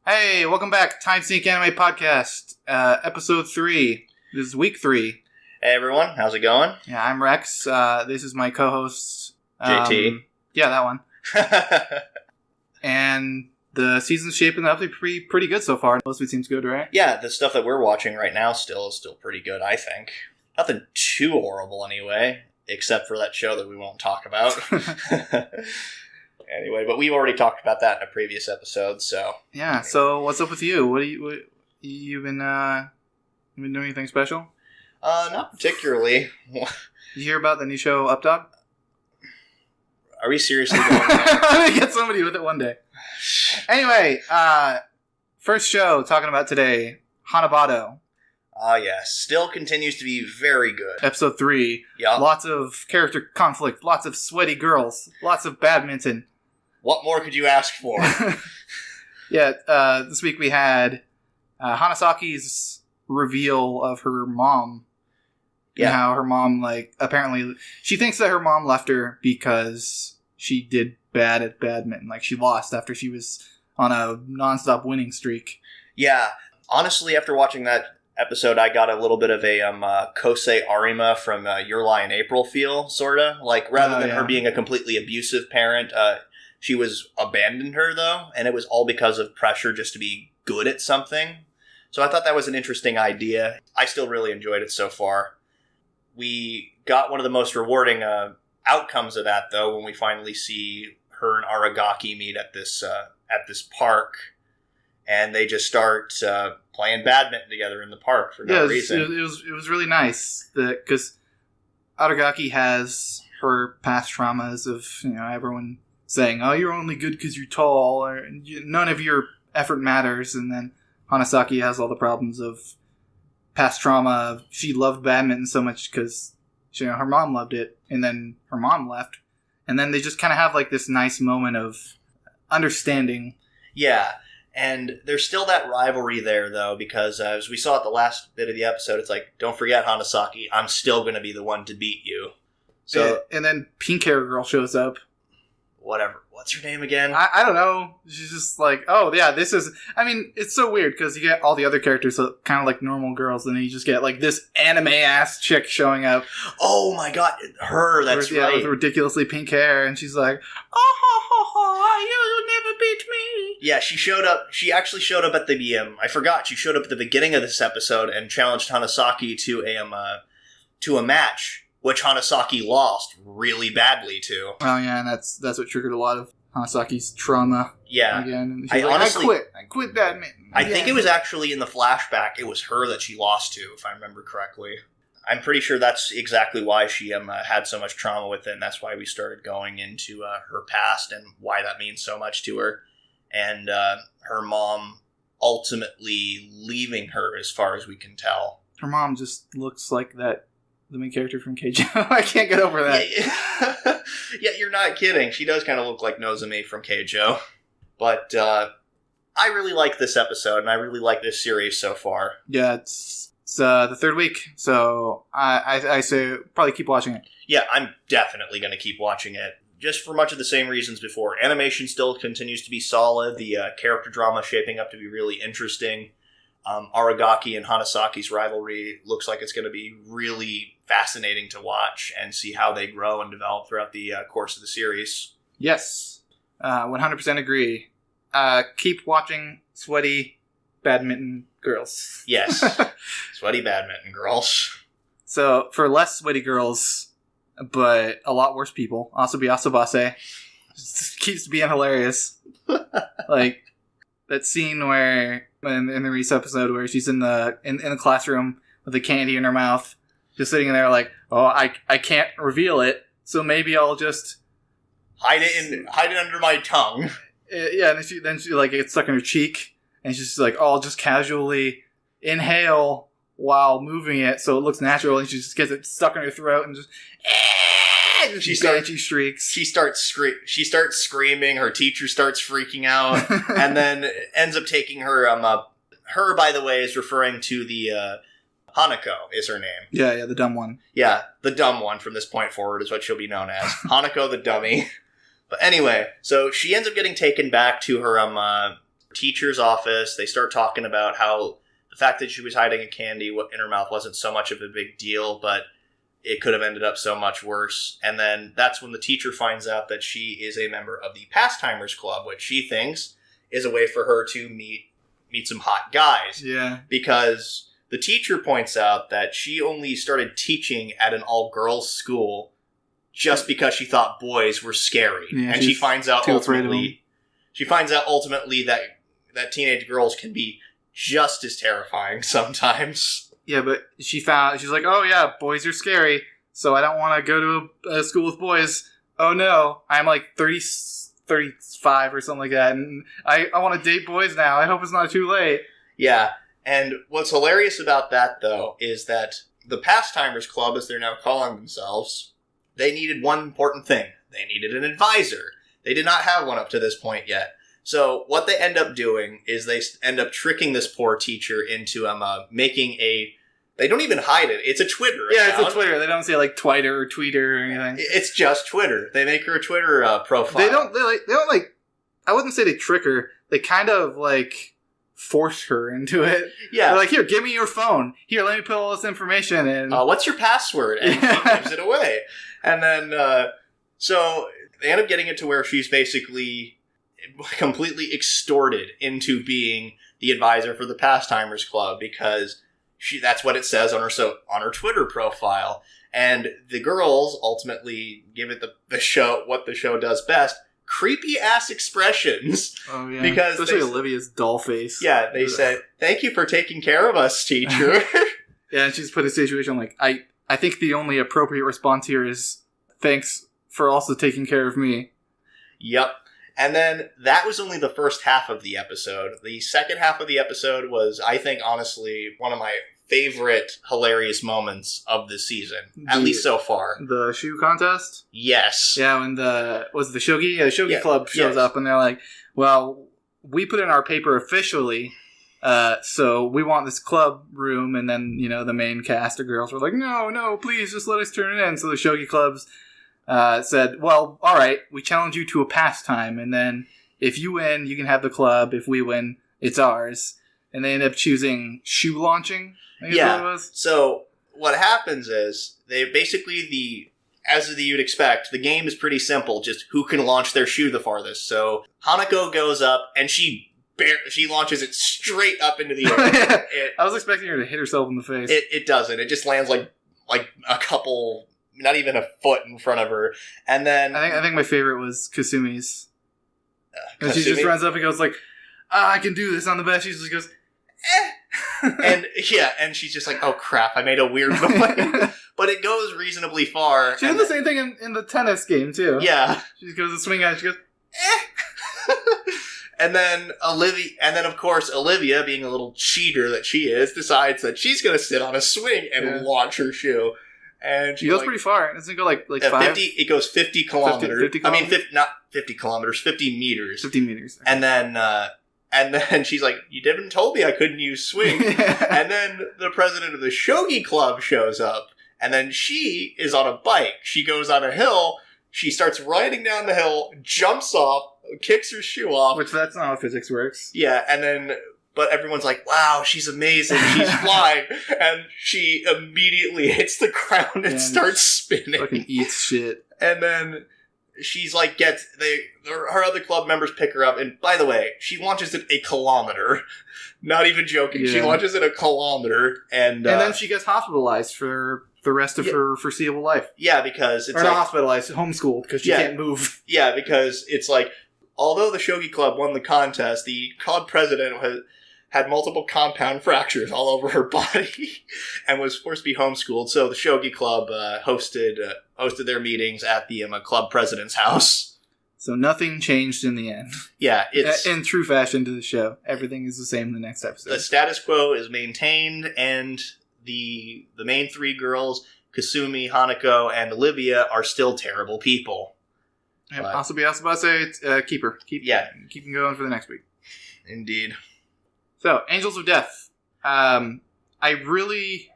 Hey, welcome back. Timesink Anime Podcast, episode 3. This is week 3. Hey everyone, how's it going? Yeah, I'm Rex. This is my co-host, JT. Yeah, that one. And the season's shaping up to be pretty good so far. Most of it seems good, right? Yeah, the stuff that we're watching right now is still pretty good, I think. Nothing too horrible anyway, except for that show that we won't talk about. Anyway, but we've already talked about that in a previous episode, so... Yeah, so what's up with you? What you been doing anything special? Not particularly. Did you hear about the new show, Up Dog? Are we seriously going there? I'm going to get somebody with it one day. Anyway, first show talking about today, Hana Bato. Yes. Still continues to be very good. Episode 3. Yeah. Lots of character conflict, lots of sweaty girls, lots of badminton. What more could you ask for? Yeah, this week we had Hanasaki's reveal of her mom. Yeah. And how her mom, apparently, she thinks that her mom left her because she did bad at badminton. Like, she lost after she was on a nonstop winning streak. Yeah. Honestly, after watching that episode, I got a little bit of a Kosei Arima from Your Lie in April feel, sort of. Like, rather than her being a completely abusive parent, she was abandoned her, though, and it was all because of pressure just to be good at something. So I thought that was an interesting idea. I still really enjoyed it so far. We got one of the most rewarding outcomes of that, though, when we finally see her and Aragaki meet at this park, and they just start playing badminton together in the park for no reason. It was really nice because Aragaki has her past traumas of everyone saying, "Oh, you're only good because you're tall," or "None of your effort matters," and then Hanasaki has all the problems of past trauma. She loved badminton so much because her mom loved it, and then her mom left, and then they just kind of have like this nice moment of understanding. Yeah. And there's still that rivalry there, though, because as we saw at the last bit of the episode, it's like, don't forget, Hanasaki, I'm still going to be the one to beat you. So, and then Pink Hair Girl shows up. Whatever. What's her name again? I don't know. She's just like, oh, yeah, this is... I mean, it's so weird, because you get all the other characters kind of like normal girls, and then you just get, like, this anime-ass chick showing up. Oh, my God. Her, that's right. With ridiculously pink hair, and she's like, oh, ho, ho, ho, you never beat me. Yeah, she showed up. She actually showed up at the... I forgot. She showed up at the beginning of this episode and challenged Hanasaki to a match, which Hanasaki lost really badly to. Oh, yeah, and that's what triggered a lot of Hanasaki's trauma. Yeah. Again. I quit badminton. I think it was actually in the flashback, it was her that she lost to, if I remember correctly. I'm pretty sure that's exactly why she had so much trauma with it, and that's why we started going into her past and why that means so much to her. And her mom ultimately leaving her, as far as we can tell. Her mom just looks like the main character from Keijo. I can't get over that. Yeah, you're not kidding. She does kind of look like Nozomi from Keijo. But I really like this episode, and I really like this series so far. Yeah, it's the third week, so I say probably keep watching it. Yeah, I'm definitely going to keep watching it, just for much of the same reasons before. Animation still continues to be solid. The character drama shaping up to be really interesting. Aragaki and Hanasaki's rivalry looks like it's going to be really fascinating to watch and see how they grow and develop throughout the course of the series. Yes, 100% agree. Keep watching sweaty badminton girls. Yes, sweaty badminton girls. So, for less sweaty girls, but a lot worse people, Asobi Asobase just keeps being hilarious. Like, that scene where... In the Reese episode where she's in the classroom with the candy in her mouth, just sitting there like, oh, I can't reveal it, so maybe I'll just hide it under my tongue. Yeah, and then she like gets stuck in her cheek, and she's like, oh, I'll just casually inhale while moving it so it looks natural, and she just gets it stuck in her throat and just. She shrieks. She starts screaming. Her teacher starts freaking out, and then ends up taking her. Her, by the way, is referring to the Hanako. Is her name? Yeah, the dumb one. Yeah, the dumb one from this point forward is what she'll be known as. Hanako the dummy. But anyway, so she ends up getting taken back to her teacher's office. They start talking about how the fact that she was hiding a candy in her mouth wasn't so much of a big deal, but it could have ended up so much worse. And then that's when the teacher finds out that she is a member of the Pastimers Club, which she thinks is a way for her to meet some hot guys. Yeah. Because the teacher points out that she only started teaching at an all-girls school just because she thought boys were scary. Yeah, and she finds out ultimately that teenage girls can be just as terrifying sometimes. Yeah, but she's like, oh yeah, boys are scary, so I don't want to go to a school with boys. Oh no, I'm like 35 or something like that, and I want to date boys now. I hope it's not too late. Yeah, and what's hilarious about that, though, is that the Pastimers Club, as they're now calling themselves, they needed one important thing. They needed an advisor. They did not have one up to this point yet. So what they end up doing is they end up tricking this poor teacher into making a... They don't even hide it. It's a Twitter account. Yeah, it's a Twitter. They don't say like Twiter or Tweeter or anything. It's just Twitter. They make her a Twitter profile. They don't like... I wouldn't say they trick her. They kind of like force her into it. Yeah. They're like, here, give me your phone. Here, let me put all this information in. What's your password? And she gives it away. And then, so they end up getting it to where she's basically completely extorted into being the advisor for the Pastimers Club because that's what it says on her Twitter profile. And the girls ultimately give it the show what the show does best. Creepy ass expressions. Oh yeah, because especially Olivia's doll face. Yeah, they said, "Thank you for taking care of us, teacher." Yeah, and she's put in a situation like, I think the only appropriate response here is thanks for also taking care of me. Yep. And then that was only the first half of the episode. The second half of the episode was, I think, honestly, one of my favorite hilarious moments of the season, at least so far. The shoe contest? Yes. Yeah, when the Shogi? Yeah, the Shogi Club shows up and they're like, well, we put in our paper officially, so we want this club room, and then, the main cast of girls were like, no, please, just let us turn it in. So the Shogi Clubs said, well, alright, we challenge you to a pastime, and then if you win, you can have the club. If we win, it's ours. And they end up choosing shoe launching. I guess what it was. So what happens is they basically as you'd expect, the game is pretty simple. Just who can launch their shoe the farthest. So Hanako goes up and she launches it straight up into the air. I was expecting her to hit herself in the face. It doesn't. It just lands like a couple, not even a foot in front of her. And then I think my favorite was Kasumi's. And she just runs up and goes like, I can do this on the bed. She just goes, and she's just like, oh crap, I made a weird noise. But it goes reasonably far. She did the same thing in the tennis game too. Yeah. She goes to swing at it, she goes, And then of course Olivia, being a little cheater that she is, decides that she's gonna sit on a swing and launch her shoe. And she goes pretty far. Doesn't it go like 5? 50, it goes 50 kilometers. 50 kilometers? I mean, not 50 kilometers, 50 meters. 50 meters. Okay. And then she's like, you didn't told me I couldn't use swing. And then the president of the Shogi Club shows up. And then she is on a bike. She goes on a hill. She starts riding down the hill, jumps off, kicks her shoe off. Which that's not how physics works. Yeah, but everyone's like, wow, she's amazing. She's flying. And she immediately hits the ground and starts spinning. Fucking eats shit. And then she's like, her other club members pick her up. And by the way, she launches it a kilometer. Not even joking. Yeah. She launches it a kilometer. And then she gets hospitalized for the rest of her foreseeable life. Yeah, because it's not hospitalized, homeschooled, because she can't move. Yeah, because it's like, although the Shogi Club won the contest, the club president had multiple compound fractures all over her body and was forced to be homeschooled. So the Shogi Club hosted their meetings at the club president's house. So nothing changed in the end. Yeah, it's in true fashion to the show. Everything is the same in the next episode. The status quo is maintained, and the main three girls, Kasumi, Hanako, and Olivia, are still terrible people. And also about to say, keep her. Keep them going for the next week. Indeed. So, Angels of Death. I really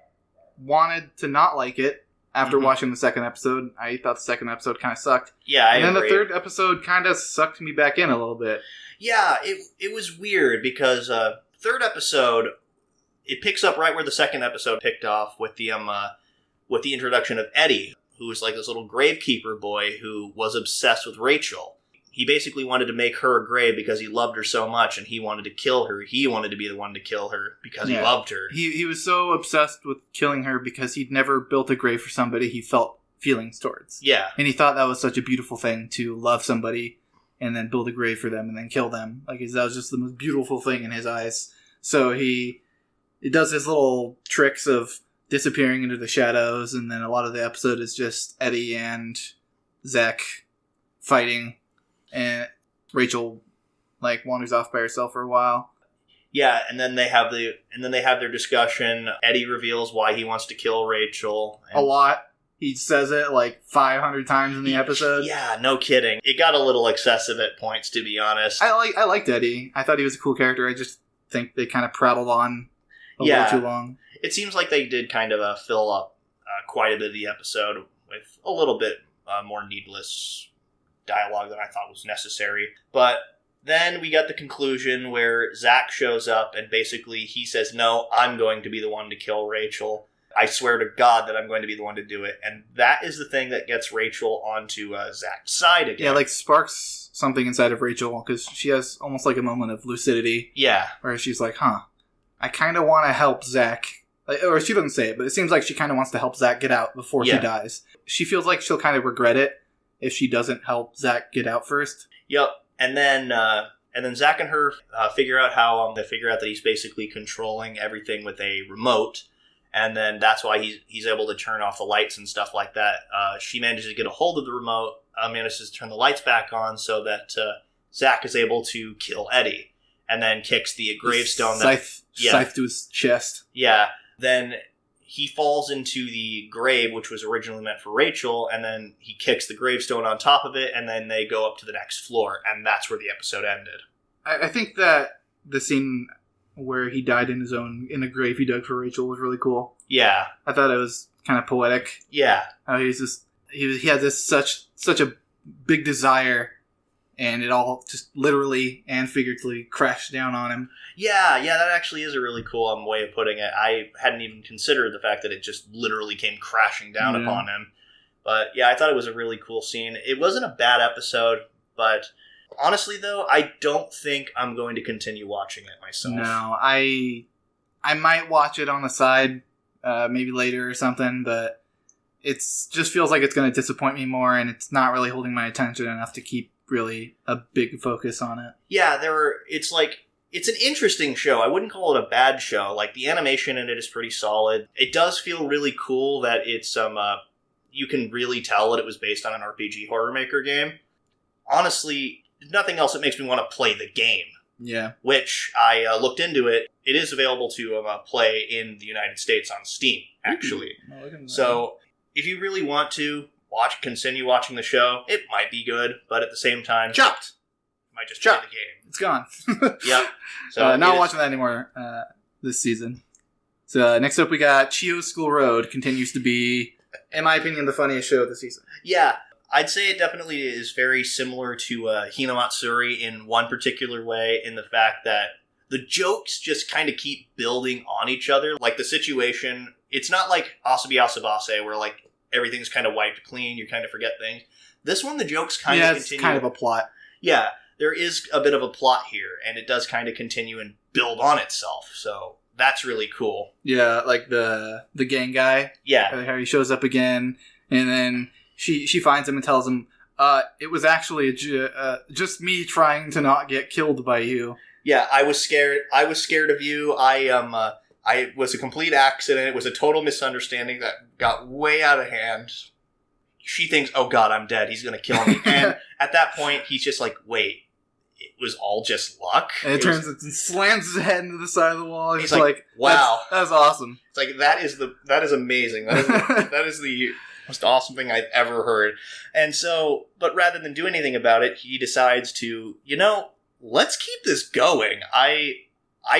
wanted to not like it after watching the second episode. I thought the second episode kind of sucked. Yeah, I agree. And then the third episode kind of sucked me back in a little bit. Yeah, it was weird because third episode, it picks up right where the second episode picked off with the introduction of Eddie, who was like this little gravekeeper boy who was obsessed with Rachel. He basically wanted to make her a grave because he loved her so much, and he wanted to kill her. He wanted to be the one to kill her because he loved her. He was so obsessed with killing her because he'd never built a grave for somebody he felt feelings towards. Yeah. And he thought that was such a beautiful thing, to love somebody and then build a grave for them and then kill them. Like, that was just the most beautiful thing in his eyes. So he does his little tricks of disappearing into the shadows, and then a lot of the episode is just Eddie and Zach fighting. And Rachel, like, wanders off by herself for a while. Yeah, and then they have their discussion. Eddie reveals why he wants to kill Rachel. A lot. He says it like 500 times in the episode. Yeah, no kidding. It got a little excessive at points, to be honest. I liked Eddie. I thought he was a cool character. I just think they kind of prattled on a little too long. It seems like they did kind of fill up quite a bit of the episode with a little bit more needless dialogue than I thought was necessary. But then we got the conclusion where Zach shows up and basically he says, no, I'm going to be the one to kill Rachel. I swear to God that I'm going to be the one to do it. And that is the thing that gets Rachel onto Zach's side again. Yeah, like sparks something inside of Rachel, because she has almost like a moment of lucidity. Yeah. Where she's like, I kind of want to help Zach. Or she doesn't say it, but it seems like she kind of wants to help Zach get out before she dies. She feels like she'll kind of regret it if she doesn't help Zach get out first. Yep. And then Zach and her figure out that he's basically controlling everything with a remote. And then that's why he's able to turn off the lights and stuff like that. She manages to get a hold of the remote, manages to turn the lights back on so that Zach is able to kill Eddie. And then kicks the gravestone. Scythe to his chest. Yeah. Then he falls into the grave, which was originally meant for Rachel, and then he kicks the gravestone on top of it, and then they go up to the next floor, and that's where the episode ended. I think that the scene where he died in a grave he dug for Rachel was really cool. Yeah. I thought it was kind of poetic. Yeah. He had this such a big desire, and it all just literally and figuratively crashed down on him. Yeah, that actually is a really cool way of putting it. I hadn't even considered the fact that it just literally came crashing down upon him. But yeah, I thought it was a really cool scene. It wasn't a bad episode, but honestly, though, I don't think I'm going to continue watching it myself. No, I might watch it on the side, maybe later or something, but it just feels like it's going to disappoint me more, and it's not really holding my attention enough to keep really a big focus on it. Yeah, it's an interesting show. I wouldn't call it a bad show. Like, the animation in it is pretty solid. It does feel really cool that it's you can really tell that it was based on an RPG Horror Maker game. Honestly, if nothing else, it makes me want to play the game. Yeah. Which, I looked into it. It is available to play in the United States on Steam, actually. So, if you really want to continue watching the show, it might be good, but at the same time... Chopped! Might just play the game. It's gone. Yep. So not watching that anymore this season. So next up we got Chuschool Road. Continues to be, in my opinion, the funniest show of the season. Yeah. I'd say it definitely is very similar to Hana Matsuri in one particular way, in the fact that the jokes just kind of keep building on each other. Like, the situation, it's not like Asabi Asabase where, like, everything's kind of wiped clean, you kind of forget things. This one, the jokes kind of continue. It's kind of a plot. Yeah. There is a bit of a plot here, and it does kind of continue and build on itself, so that's really cool. Yeah, like the gang guy. Yeah. How he shows up again, and then she finds him and tells him, it was actually just me trying to not get killed by you. Yeah, I was scared of you. I was a complete accident. It was a total misunderstanding that got way out of hand. She thinks, oh God, I'm dead. He's going to kill me. And at that point, he's just like, wait. It was all just luck. And it turns and slams his head into the side of the wall. He's like, wow. That's awesome. It's like, that is amazing. That is the most awesome thing I've ever heard. And so, but rather than do anything about it, he decides to, let's keep this going. I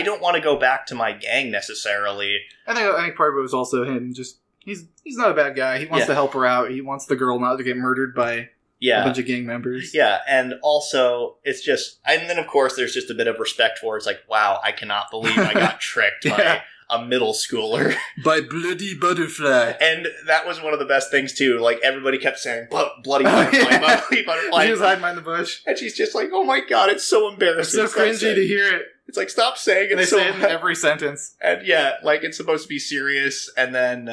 don't want to go back to my gang necessarily. I think part of it was also him just, he's not a bad guy. He wants to help her out. He wants the girl not to get murdered by Yeah. A bunch of gang members. Yeah, and also, it's just... And then, of course, there's just a bit of respect for it. It's like, wow, I cannot believe I got tricked by a middle schooler. By bloody butterfly. And that was one of the best things, too. Like, everybody kept saying, bloody butterfly, bloody butterfly. She was hiding behind the bush. And she's just like, oh my god, it's so embarrassing. It's so cringy to hear it. It's like, stop saying it. They say it in every sentence. And yeah, like, it's supposed to be serious. And then,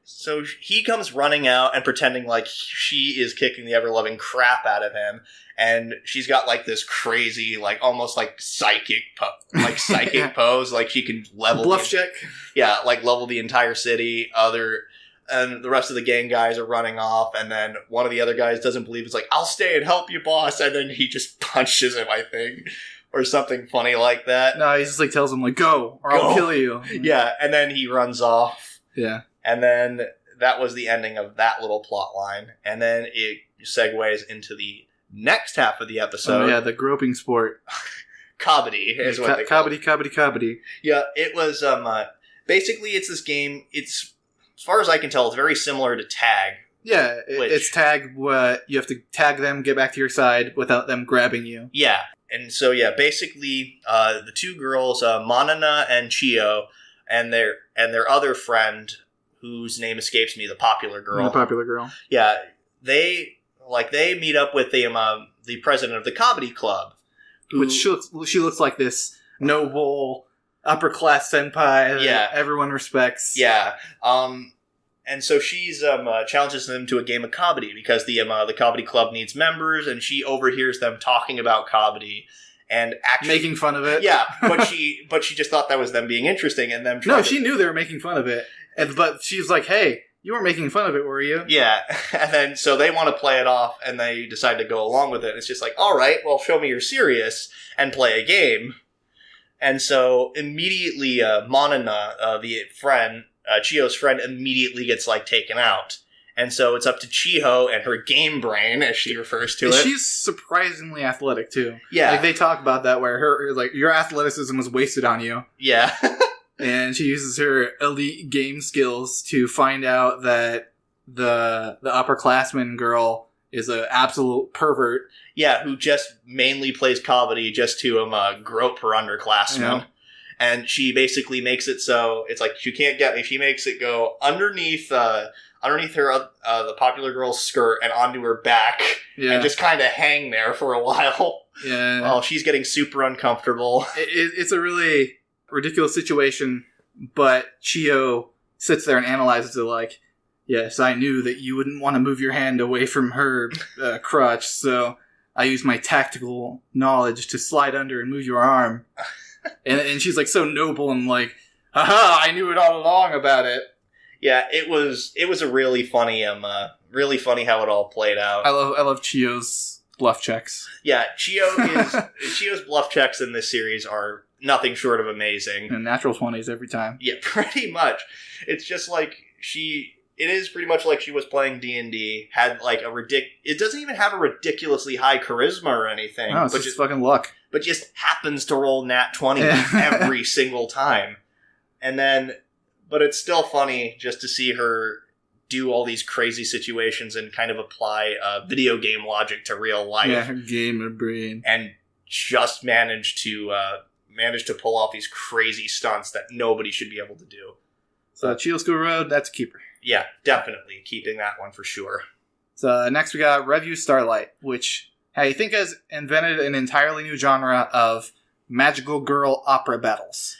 so he comes running out and pretending like she is kicking the ever-loving crap out of him. And she's got, like, this crazy, like, almost, like, psychic pose. Like, she can level... Bluff check. Yeah, like, level the entire city. And the rest of the gang guys are running off. And then one of the other guys doesn't believe. It's like, I'll stay and help you, boss. And then he just punches him, I think. Or something funny like that. No, he just, like, tells him, like, go, or I'll kill you. Yeah, and then he runs off. Yeah. And then that was the ending of that little plot line. And then it segues into the next half of the episode. Oh, yeah, the groping sport. Kabaddi is what they call it. Kabaddi. Yeah, it was, basically it's this game, it's, as far as I can tell, it's very similar to tag. Yeah, it's tag, you have to tag them, get back to your side without them grabbing you. Yeah, and so, yeah, basically, the two girls, Manana and Chio, and their other friend, whose name escapes me, the popular girl. The popular girl. Yeah, they meet up with the president of the Kabaddi Club. Which she looks like this noble, upper-class senpai that everyone respects. Yeah. And so she's challenges them to a game of Kabaddi because the Kabaddi Club needs members, and she overhears them talking about Kabaddi and actually making fun of it. Yeah, but she just thought that was them being interesting and them trying she knew they were making fun of it. But she's like, hey, you weren't making fun of it, were you? Yeah. And then so they want to play it off and they decide to go along with it. It's just like, all right, well, show me you're serious and play a game. And so immediately Manana, the friend, Chio's friend, immediately gets like taken out. And so it's up to Chiho and her game brain, as she refers to it. She's surprisingly athletic, too. Yeah. Like, they talk about that, where her, like, your athleticism was wasted on you. Yeah. And she uses her elite game skills to find out that the upperclassman girl is an absolute pervert. Yeah, who just mainly plays Kabaddi just to grope her underclassmen. Yeah. And she basically makes it so it's like, she can't get me. She makes it go underneath her, the popular girl's skirt and onto her back, and just kind of hang there for a while. Yeah. While she's getting super uncomfortable. It's a really ridiculous situation, but Chio sits there and analyzes it like, yes, I knew that you wouldn't want to move your hand away from her crotch, so I used my tactical knowledge to slide under and move your arm. And she's like so noble and like, haha, I knew it all along about it. Yeah, it was a really funny how it all played out. I love Chio's bluff checks. Yeah, Chio's bluff checks in this series are nothing short of amazing. And natural 20s every time. Yeah, pretty much. It's just like it is pretty much like she was playing D&D, had like it doesn't even have a ridiculously high charisma or anything. No, it's just fucking luck. But just happens to roll nat 20 every single time. And then, but it's still funny just to see her do all these crazy situations and kind of apply video game logic to real life. Yeah, her gamer brain. And just manage to pull off these crazy stunts that nobody should be able to do. So Chuschool Road, that's a keeper. Yeah, definitely keeping that one for sure. So next we got Revue Starlight, which I think has invented an entirely new genre of magical girl opera battles.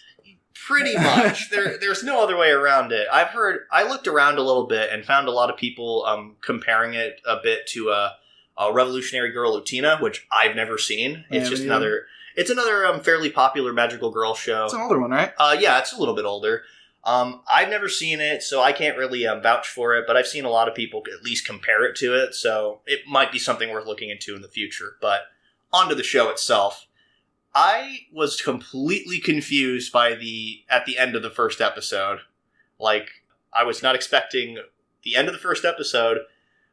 Pretty much. There's no other way around it. I looked around a little bit and found a lot of people comparing it a bit to a Revolutionary Girl Utena, which I've never seen. It's just another fairly popular magical girl show. It's an older one, right? Yeah, it's a little bit older. I've never seen it, so I can't really vouch for it, but I've seen a lot of people at least compare it to it, so it might be something worth looking into in the future. But onto the show itself. I was completely confused at the end of the first episode. Like, I was not expecting the end of the first episode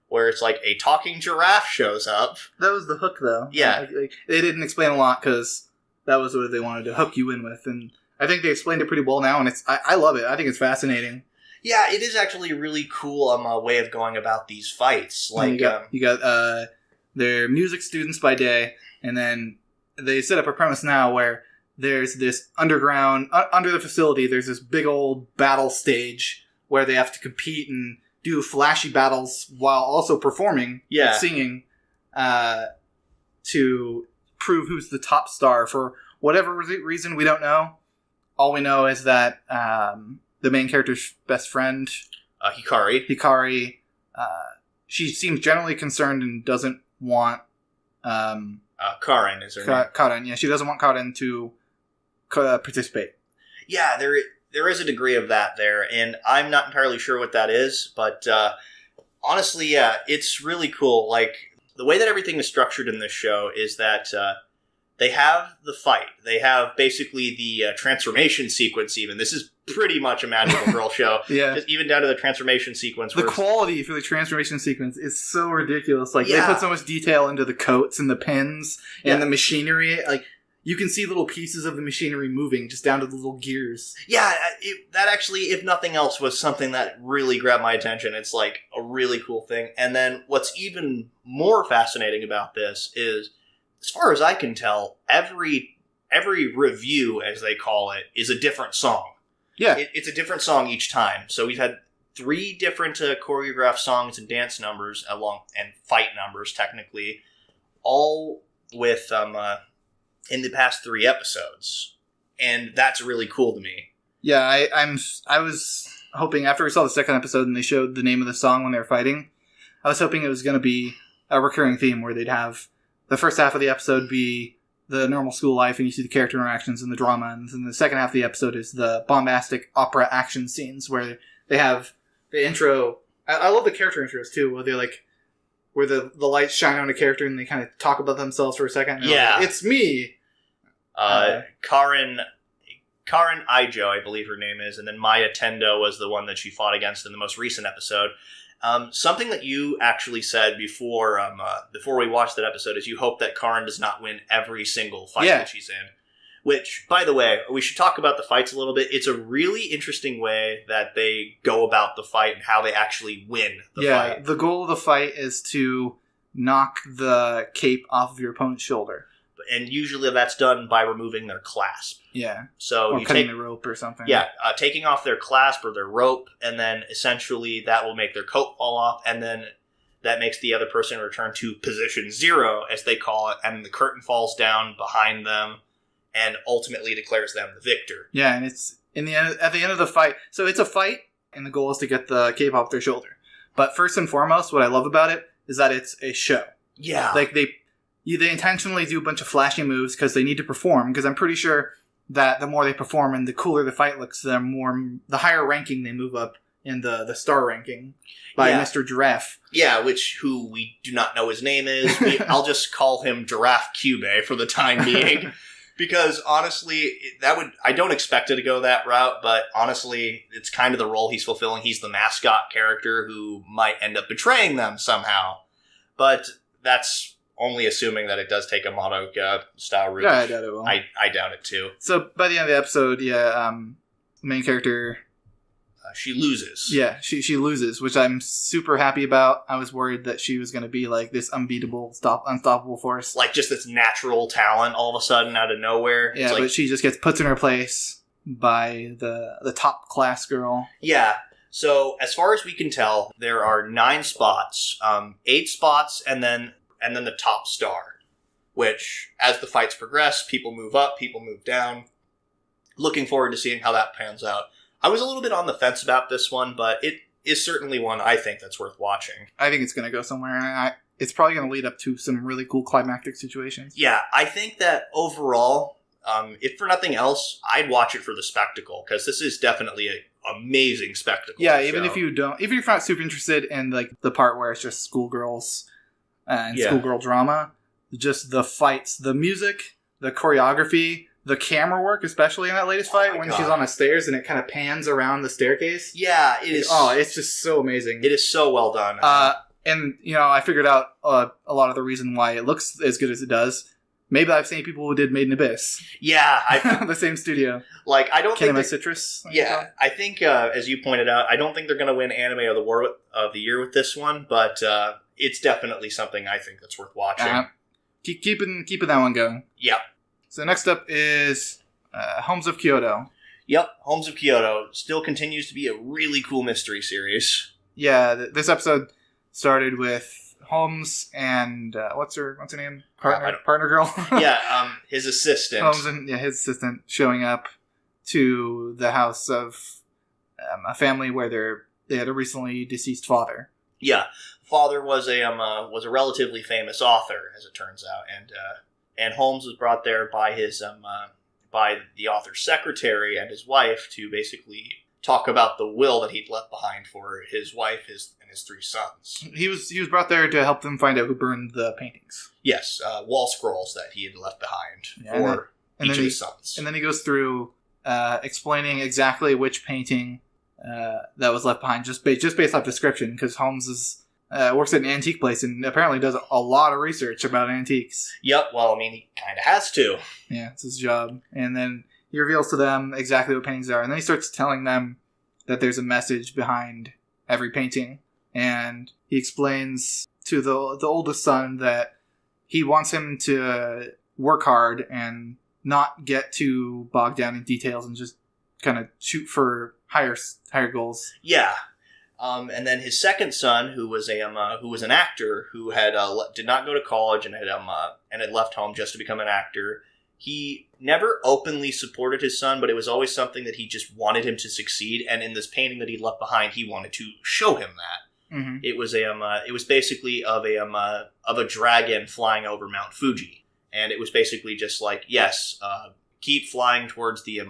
where it's like a talking giraffe shows up. That was the hook, though. Yeah. They didn't explain a lot because that was what they wanted to hook you in with, and I think they explained it pretty well now, and I love it. I think it's fascinating. Yeah, it is actually a really cool way of going about these fights. Like you got they're music students by day, and then they set up a premise now where there's this underground, under the facility, there's this big old battle stage where they have to compete and do flashy battles while also performing, and singing, to prove who's the top star. For whatever reason, we don't know. All we know is that the main character's best friend, Hikari, she seems generally concerned and doesn't want Karen is her name. Karen, yeah, she doesn't want Karen to participate. Yeah, there is a degree of that there, and I'm not entirely sure what that is, but honestly, yeah, it's really cool. Like, the way that everything is structured in this show is that they have the fight. They have basically the transformation sequence even. This is pretty much a magical girl show. Yeah. Just even down to the transformation sequence. The quality for the transformation sequence is so ridiculous. Like, they put so much detail into the coats and the pins and the machinery. Like, you can see little pieces of the machinery moving just down to the little gears. Yeah, that actually, if nothing else, was something that really grabbed my attention. It's like a really cool thing. And then what's even more fascinating about this is, as far as I can tell, every review, as they call it, is a different song. Yeah. It's a different song each time. So we've had 3 different choreographed songs and dance numbers and fight numbers, technically, all with in the past 3 episodes. And that's really cool to me. Yeah, I was hoping, after we saw the second episode and they showed the name of the song when they were fighting, I was hoping it was going to be a recurring theme where they'd have the first half of the episode be the normal school life and you see the character interactions and the drama, and then the second half of the episode is the bombastic opera action scenes where they have the intro. I love the character intros too, where they're like, where the lights shine on a character and they kind of talk about themselves for a second. Yeah. Like, it's me. Karen Ijo, I believe her name is, and then Maya Tendo was the one that she fought against in the most recent episode. Something that you actually said before we watched that episode is you hope that Karen does not win every single fight that she's in. Which, by the way, we should talk about the fights a little bit. It's a really interesting way that they go about the fight and how they actually win the fight. Yeah, the goal of the fight is to knock the cape off of your opponent's shoulder. And usually that's done by removing their clasp. Yeah. So or cutting the rope or something. Yeah, taking off their clasp or their rope, and then essentially that will make their coat fall off, and then that makes the other person return to position 0, as they call it, and the curtain falls down behind them, and ultimately declares them the victor. Yeah, and it's at the end of the fight. So it's a fight, and the goal is to get the cape off their shoulder. But first and foremost, what I love about it is that it's a show. Yeah. Like, they intentionally do a bunch of flashy moves because they need to perform, because I'm pretty sure that the more they perform and the cooler the fight looks, the higher ranking they move up in the star ranking by Mr. Giraffe. Yeah, who we do not know his name is. I'll just call him Giraffe Cube for the time being. Because honestly, I don't expect it to go that route, but honestly, it's kind of the role he's fulfilling. He's the mascot character who might end up betraying them somehow. But that's only assuming that it does take a Madoka style route. Yeah, I doubt it will. I doubt it too. So by the end of the episode, the main character, she loses. Yeah, she loses, which I'm super happy about. I was worried that she was going to be like this unbeatable, unstoppable force, like just this natural talent all of a sudden out of nowhere. Yeah, but she just gets put in her place by the top class girl. Yeah. So as far as we can tell, there are 9 spots, 8 spots, and then the top star, which, as the fights progress, people move up, people move down. Looking forward to seeing how that pans out. I was a little bit on the fence about this one, but it is certainly one I think that's worth watching. I think it's going to go somewhere. It's probably going to lead up to some really cool climactic situations. Yeah, I think that overall, if for nothing else, I'd watch it for the spectacle, because this is definitely an amazing spectacle. Yeah, even if you're not super interested in like the part where it's just schoolgirls and schoolgirl drama, just the fights, the music, the choreography, the camera work, especially in that latest fight when she's on the stairs and it kind of pans around the staircase. Yeah, it is. Oh, it's just so amazing. It is so well done. And, I figured out a lot of the reason why it looks as good as it does. Maybe I've seen people who did Made in Abyss. Yeah. The same studio. Like, I don't Kinema Citrus. Yeah, I think, as you pointed out, I don't think they're going to win Anime of the Year with this one, but it's definitely something I think that's worth watching. Keeping that one going. Yep. So next up is Holmes of Kyoto. Yep, Holmes of Kyoto still continues to be a really cool mystery series. Yeah, this episode started with Holmes and what's her name? Partner girl. Yeah, his assistant. Holmes and his assistant showing up to the house of a family where they had a recently deceased father. Yeah, father was a relatively famous author, as it turns out, and Holmes was brought there by his by the author's secretary and his wife to basically talk about the will that he'd left behind for his wife, and his 3 sons. He was brought there to help them find out who burned the paintings. Yes, wall scrolls that he had left behind for each of his sons. And then he goes through explaining exactly which painting that was left behind, just based off description, because Holmes works at an antique place and apparently does a lot of research about antiques. Yep, well, I mean, he kind of has to. Yeah, it's his job. And then he reveals to them exactly what paintings are, and then he starts telling them that there's a message behind every painting. And he explains to the oldest son that he wants him to work hard and not get too bogged down in details and just kind of shoot for higher goals. Yeah. And then his second son, who was an actor who had did not go to college and had left home just to become an actor. He never openly supported his son, but it was always something that he just wanted him to succeed. And in this painting that he left behind, he wanted to show him that. Mm-hmm. It was basically of a dragon flying over Mount Fuji, and it was basically just like, yes, keep flying towards the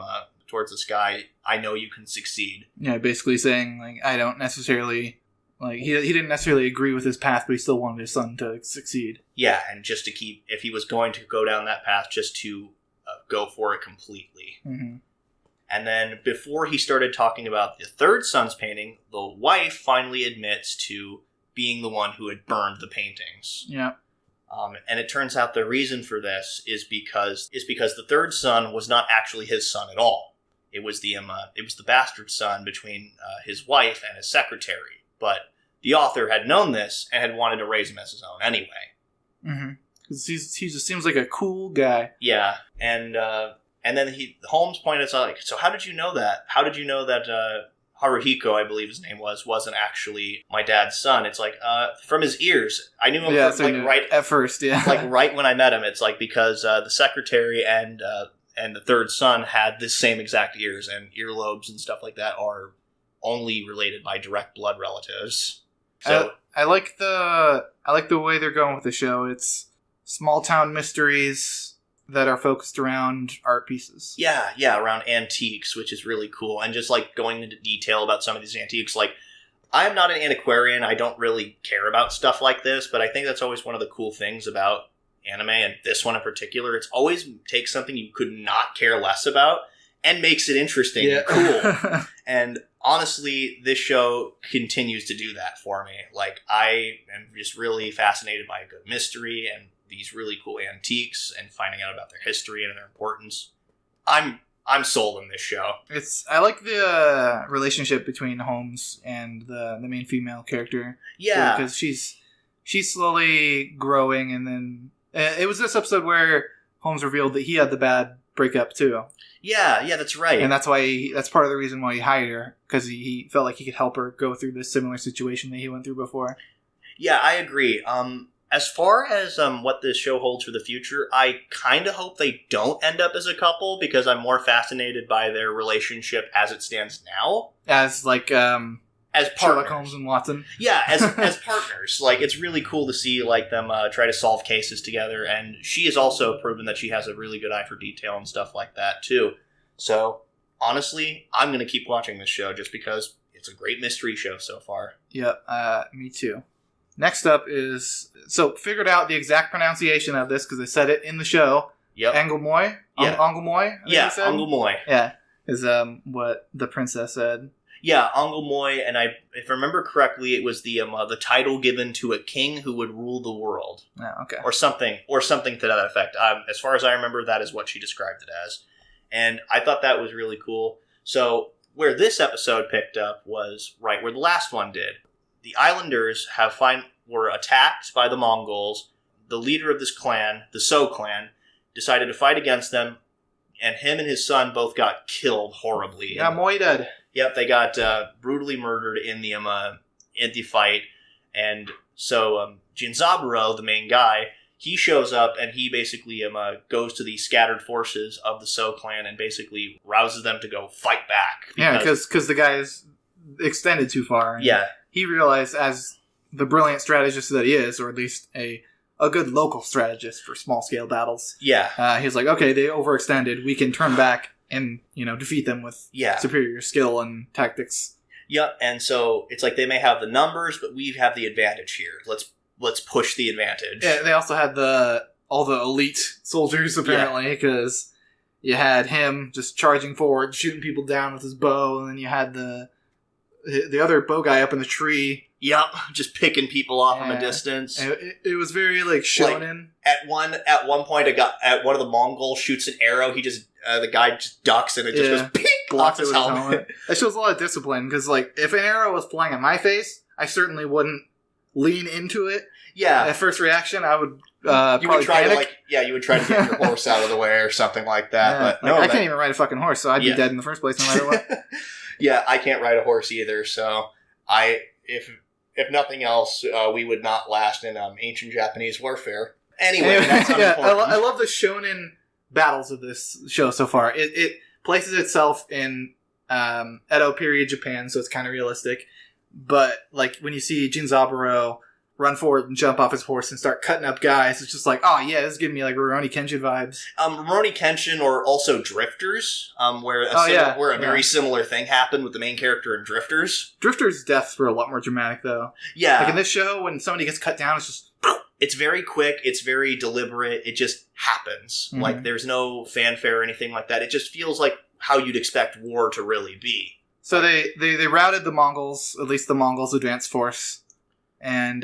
sky. I know you can succeed. Yeah, basically saying, like, I don't necessarily, like, he didn't necessarily agree with his path, but he still wanted his son to succeed. Yeah, and just to keep, if he was going to go down that path, just to go for it completely. Mm-hmm. And then before he started talking about the third son's painting, the wife finally admits to being the one who had burned the paintings. Yeah. And it turns out the reason for this is because the third son was not actually his son at all. It was the bastard son between his wife and his secretary. But the author had known this and had wanted to raise him as his own anyway. Mm-hmm. Because he just seems like a cool guy. Yeah, and then Holmes pointed out, like, so how did you know that? How did you know that Haruhiko, I believe his name wasn't actually my dad's son? It's like from his ears. I knew him right at first. Yeah, like right when I met him. It's like because the secretary and the third son had the same exact ears, and earlobes and stuff like that are only related by direct blood relatives. So I like the way they're going with the show. It's small town mysteries that are focused around art pieces. Yeah, around antiques, which is really cool. And just like going into detail about some of these antiques, like I'm not an antiquarian. I don't really care about stuff like this, but I think that's always one of the cool things about anime, and this one in particular. It's always takes something you could not care less about and makes it interesting and cool. And honestly, this show continues to do that for me. Like, I am just really fascinated by a good mystery and these really cool antiques and finding out about their history and their importance. I'm sold on this show. I like the relationship between Holmes and the main female character. Yeah, because she's slowly growing, and then it was this episode where Holmes revealed that he had the bad breakup too. Yeah, that's right. And that's part of the reason why he hired her, because he felt like he could help her go through this similar situation that he went through before. Yeah, I agree. As far as what this show holds for the future, I kind of hope they don't end up as a couple, because I'm more fascinated by their relationship as it stands now. As like as Sherlock Holmes and Watson. Yeah, as partners. Like, it's really cool to see like them try to solve cases together, and she has also proven that she has a really good eye for detail and stuff like that too. So honestly, I'm going to keep watching this show just because it's a great mystery show so far. Yep, me too. Next up is, so figured out the exact pronunciation of this because they said it in the show. Yep. Anglemoy? Yeah. Anglemoy? Yeah, Anglemoy. Yeah, is what the princess said. Yeah, Anglemoy, and if I remember correctly, it was the title given to a king who would rule the world. Oh, okay. Or something to that effect. As far as I remember, that is what she described it as. And I thought that was really cool. So where this episode picked up was right where the last one did. The Islanders have were attacked by the Mongols. The leader of this clan, the So clan, decided to fight against them, and him and his son both got killed horribly. Yeah, moided. Yep, they got brutally murdered in the fight, and so Jinzaburo, the main guy, he shows up and he basically goes to the scattered forces of the So clan and basically rouses them to go fight back. Because the guy is extended too far. Yeah. He realized, as the brilliant strategist that he is, or at least a good local strategist for small-scale battles. Yeah. He's like, okay, they overextended. We can turn back and, defeat them with superior skill and tactics. Yep, and so it's like they may have the numbers, but we have the advantage here. Let's push the advantage. Yeah, they also had all the elite soldiers, apparently, because you had him just charging forward, shooting people down with his bow, and then you had the other bow guy up in the tree. Yep, just picking people off from a distance. It was very shonen. Like, at one point, one of the Mongols shoots an arrow. He just the guy just ducks and it just goes pink, blocks his helmet. That shows a lot of discipline because, if an arrow was flying at my face, I certainly wouldn't lean into it. Yeah, at first reaction, I would. You would try panic. You would try to get your horse out of the way or something like that. Yeah, but no, I can't even ride a fucking horse, so I'd be dead in the first place no matter what. Yeah, I can't ride a horse either, so if nothing else, we would not last in ancient Japanese warfare. Anyway, that's unimportant. I love the shonen battles of this show so far. It places itself in Edo period Japan, so it's kind of realistic. But when you see Jinzaburo run forward and jump off his horse and start cutting up guys, it's just oh yeah, this is giving me Rurouni Kenshin vibes. Rurouni Kenshin, or also Drifters, where a very similar thing happened with the main character in Drifters. Drifters' deaths were a lot more dramatic, though. Yeah. In this show, when somebody gets cut down, it's just... It's very quick, it's very deliberate, it just happens. Mm-hmm. There's no fanfare or anything like that. It just feels like how you'd expect war to really be. So they routed the Mongols, at least the Mongols' advanced force. And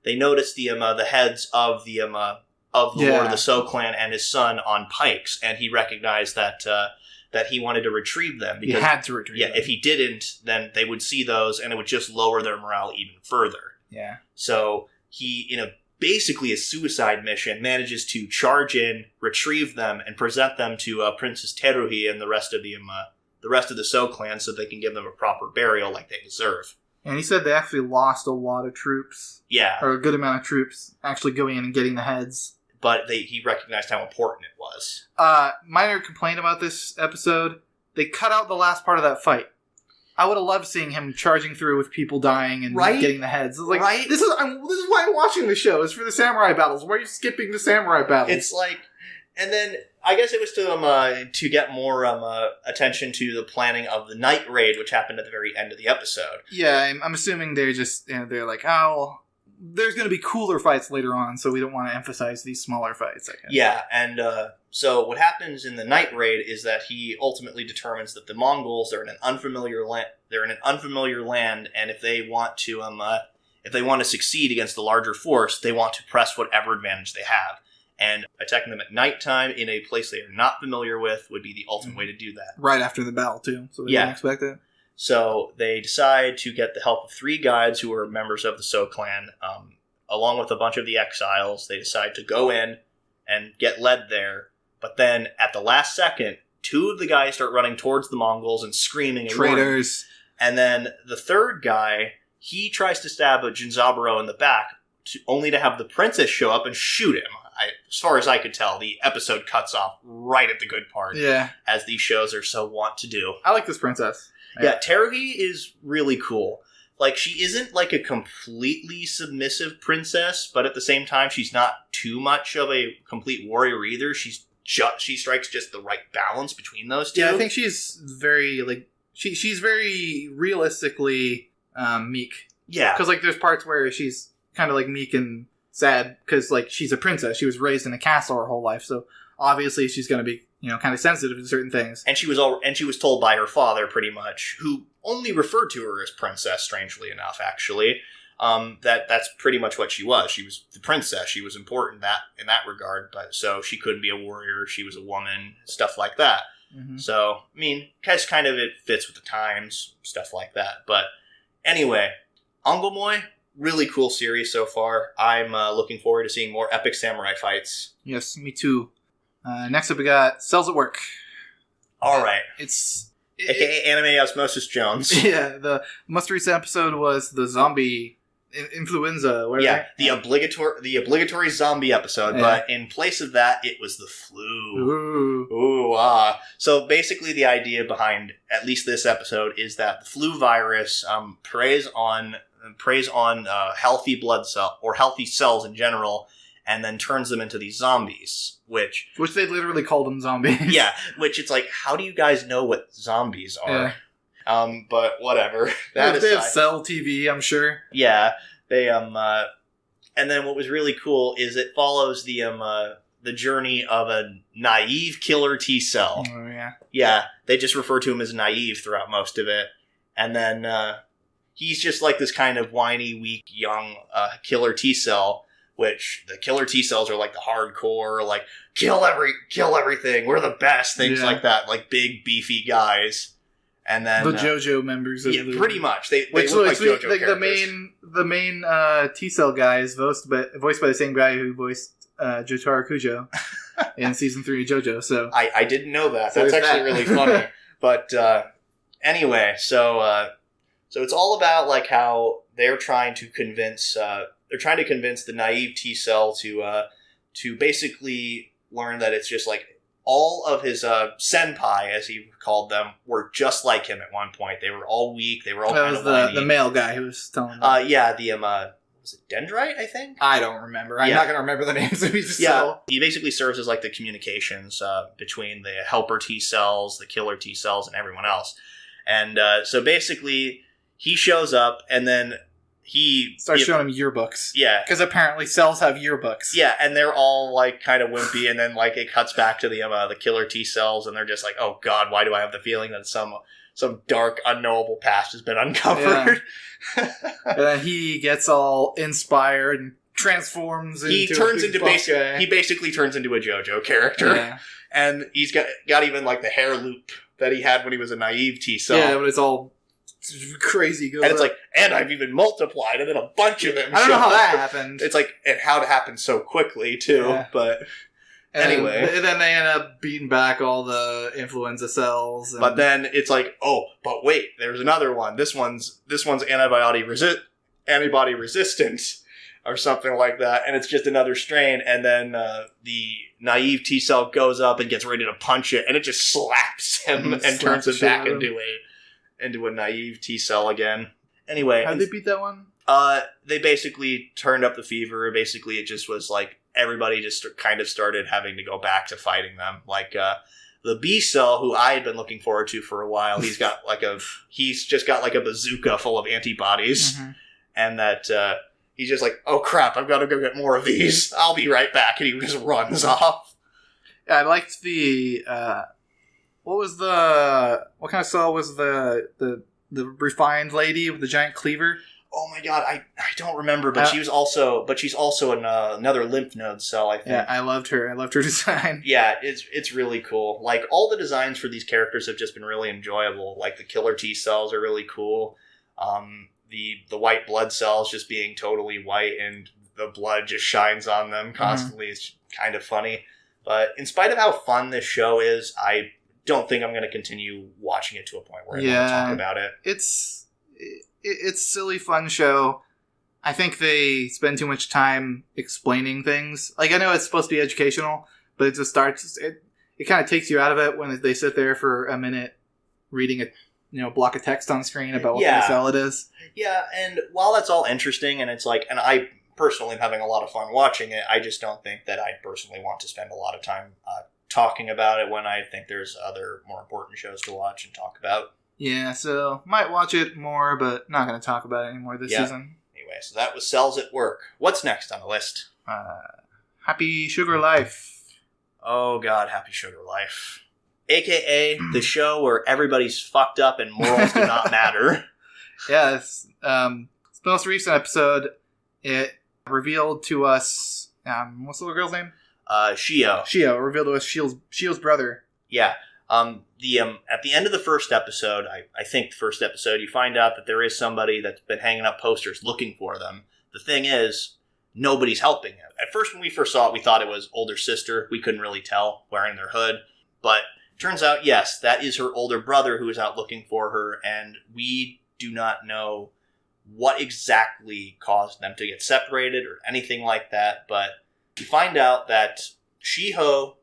they noticed the heads of the Lord of the So clan and his son on pikes, and he recognized that he wanted to retrieve them. Because, he had to retrieve them. If he didn't, then they would see those, and it would just lower their morale even further. Yeah. So he, basically a suicide mission, manages to charge in, retrieve them, and present them to Princess Teruhi and the rest of the So clan, so they can give them a proper burial like they deserve. And he said they actually lost a lot of troops. Yeah. Or a good amount of troops actually going in and getting the heads. But he recognized how important it was. Minor complaint about this episode, they cut out the last part of that fight. I would have loved seeing him charging through with people dying and getting the heads. Right? This is why I'm watching the show. It's for the samurai battles. Why are you skipping the samurai battles? It's and then I guess it was to get more attention to the planning of the night raid, which happened at the very end of the episode. Yeah, I'm assuming they're just they're like, oh, there's going to be cooler fights later on, so we don't want to emphasize these smaller fights. I guess. Yeah, and so what happens in the night raid is that he ultimately determines that the Mongols are in an unfamiliar land. They're in an unfamiliar land, and if they want to succeed against the larger force, they want to press whatever advantage they have. And attacking them at nighttime in a place they are not familiar with would be the ultimate way to do that. Right after the battle, too. So they didn't expect it. So they decide to get the help of 3 guides who are members of the So clan, along with a bunch of the exiles. They decide to go in and get led there. But then, at the last second, 2 of the guys start running towards the Mongols and screaming. Traitors. And then the 3rd guy, he tries to stab Jinzaburo in the back, only to have the princess show up and shoot him. As far as I could tell, the episode cuts off right at the good part. Yeah. As these shows are so wont to do. I like this princess. Yeah, Teruhi is really cool. She isn't a completely submissive princess, but at the same time, she's not too much of a complete warrior either. She strikes just the right balance between those two. Yeah, I think she's very, she's very realistically meek. Yeah. Because, there's parts where she's kind of, meek and sad because she's a princess. She was raised in a castle her whole life, so obviously she's going to be kind of sensitive to certain things. And she was told by her father, pretty much, who only referred to her as princess. Strangely enough, actually, that's pretty much what she was. She was the princess. She was important in that regard, but so she couldn't be a warrior. She was a woman, stuff like that. Mm-hmm. So because kind of it fits with the times, stuff like that. But anyway, Angomoy. really cool series so far. I'm looking forward to seeing more epic samurai fights. Yes, me too. Next up, we got Cells at Work. All right. AKA Anime Osmosis Jones. Yeah, the most recent episode was the zombie influenza. Yeah, the obligatory zombie episode, but in place of that, it was the flu. Ooh. So basically, the idea behind at least this episode is that the flu virus preys on healthy blood cell or healthy cells in general, and then turns them into these zombies, which they literally call them zombies. Yeah, which it's like, how do you guys know what zombies are? Yeah. But whatever. They have Cell TV, I'm sure. Yeah, they and then what was really cool is it follows the journey of a naive killer T cell. Oh yeah. Yeah, they just refer to him as naive throughout most of it, and then he's just like this kind of whiny, weak, young killer T cell. Which the killer T cells are like the hardcore, like kill everything, we're the best, things like that, like big beefy guys. And then the JoJo members, pretty much they look like JoJo characters. The main T cell guy is voiced by the same guy who voiced Jotaro Kujo in season 3 of JoJo. So I didn't know that. That's actually really funny. But anyway, so it's all about like how they're trying to convince. They're trying to convince the naive T cell to basically learn that it's just like all of his senpai, as he called them, were just like him at one point. They were all weak. They were all kind of whiny. The male guy who was telling them. Was it Dendrite, I think? I don't remember. I'm not going to remember the names of each cell. He basically serves as like the communications between the helper T cells, the killer T cells, and everyone else. And so basically, he shows up, and then he starts showing him yearbooks. Yeah. Because apparently cells have yearbooks. Yeah, and they're all like kind of wimpy, and then like it cuts back to the killer T cells, and they're just like, oh god, why do I have the feeling that some dark, unknowable past has been uncovered? Yeah. And then he gets all inspired and transforms into he basically turns into a JoJo character. Yeah. And he's got even like the hair loop that he had when he was a naive T cell. Yeah, but it's all crazy. And it's like, and I've even multiplied, and then a bunch of them. I don't know how that happened. It's like, and how it happened so quickly too. Yeah. But anyway, and then they end up beating back all the influenza cells. But then it's like, oh, but wait, there's another one. This one's antibody resistant, or something like that, and it's just another strain. And then the naive T cell goes up and gets ready to punch it, and it just slaps him and turns him back into a naive T cell again. Anyway. How'd they beat that one? They basically turned up the fever. Basically, it just was like everybody just kind of started having to go back to fighting them. Like, the B cell, who I had been looking forward to for a while, he's just got like a bazooka full of antibodies. Mm-hmm. And that, he's just like, oh crap, I've got to go get more of these. I'll be right back. And he just runs off. Yeah, I liked the, what kind of cell was the refined lady with the giant cleaver? Oh my god, I don't remember, but she's also another lymph node cell, I think. Yeah, I loved her. I loved her design. Yeah, it's really cool. Like, all the designs for these characters have just been really enjoyable. Like, the killer T cells are really cool. The white blood cells just being totally white and the blood just shines on them constantly is kind of funny. But in spite of how fun this show is, I don't think I'm going to continue watching it to a point where I want to talk about it. It's a silly, fun show. I think they spend too much time explaining things. Like, I know it's supposed to be educational, but it just starts... It kind of takes you out of it when they sit there for a minute reading a block of text on screen about what kind of cell it is. Yeah, and while that's all interesting, and it's like... And I personally am having a lot of fun watching it, I just don't think that I personally want to spend a lot of time talking about it when I think there's other more important shows to watch and talk about. Yeah, so might watch it more, but not going to talk about it anymore this season. Anyway, so that was Cells at Work. What's next on the list? Happy Sugar Life. Oh god, Happy Sugar Life. AKA the show where everybody's fucked up and morals do not matter. Yeah, it's the most recent episode. It revealed to us... what's the little girl's name? Shio. Shio revealed to us Shio's brother. Yeah. At the end of the first episode, I think the first episode, you find out that there is somebody that's been hanging up posters looking for them. The thing is, nobody's helping him. At first, when we first saw it, we thought it was older sister. We couldn't really tell, wearing their hood. But turns out, yes, that is her older brother who is out looking for her, and we do not know what exactly caused them to get separated or anything like that. But we find out that Shiho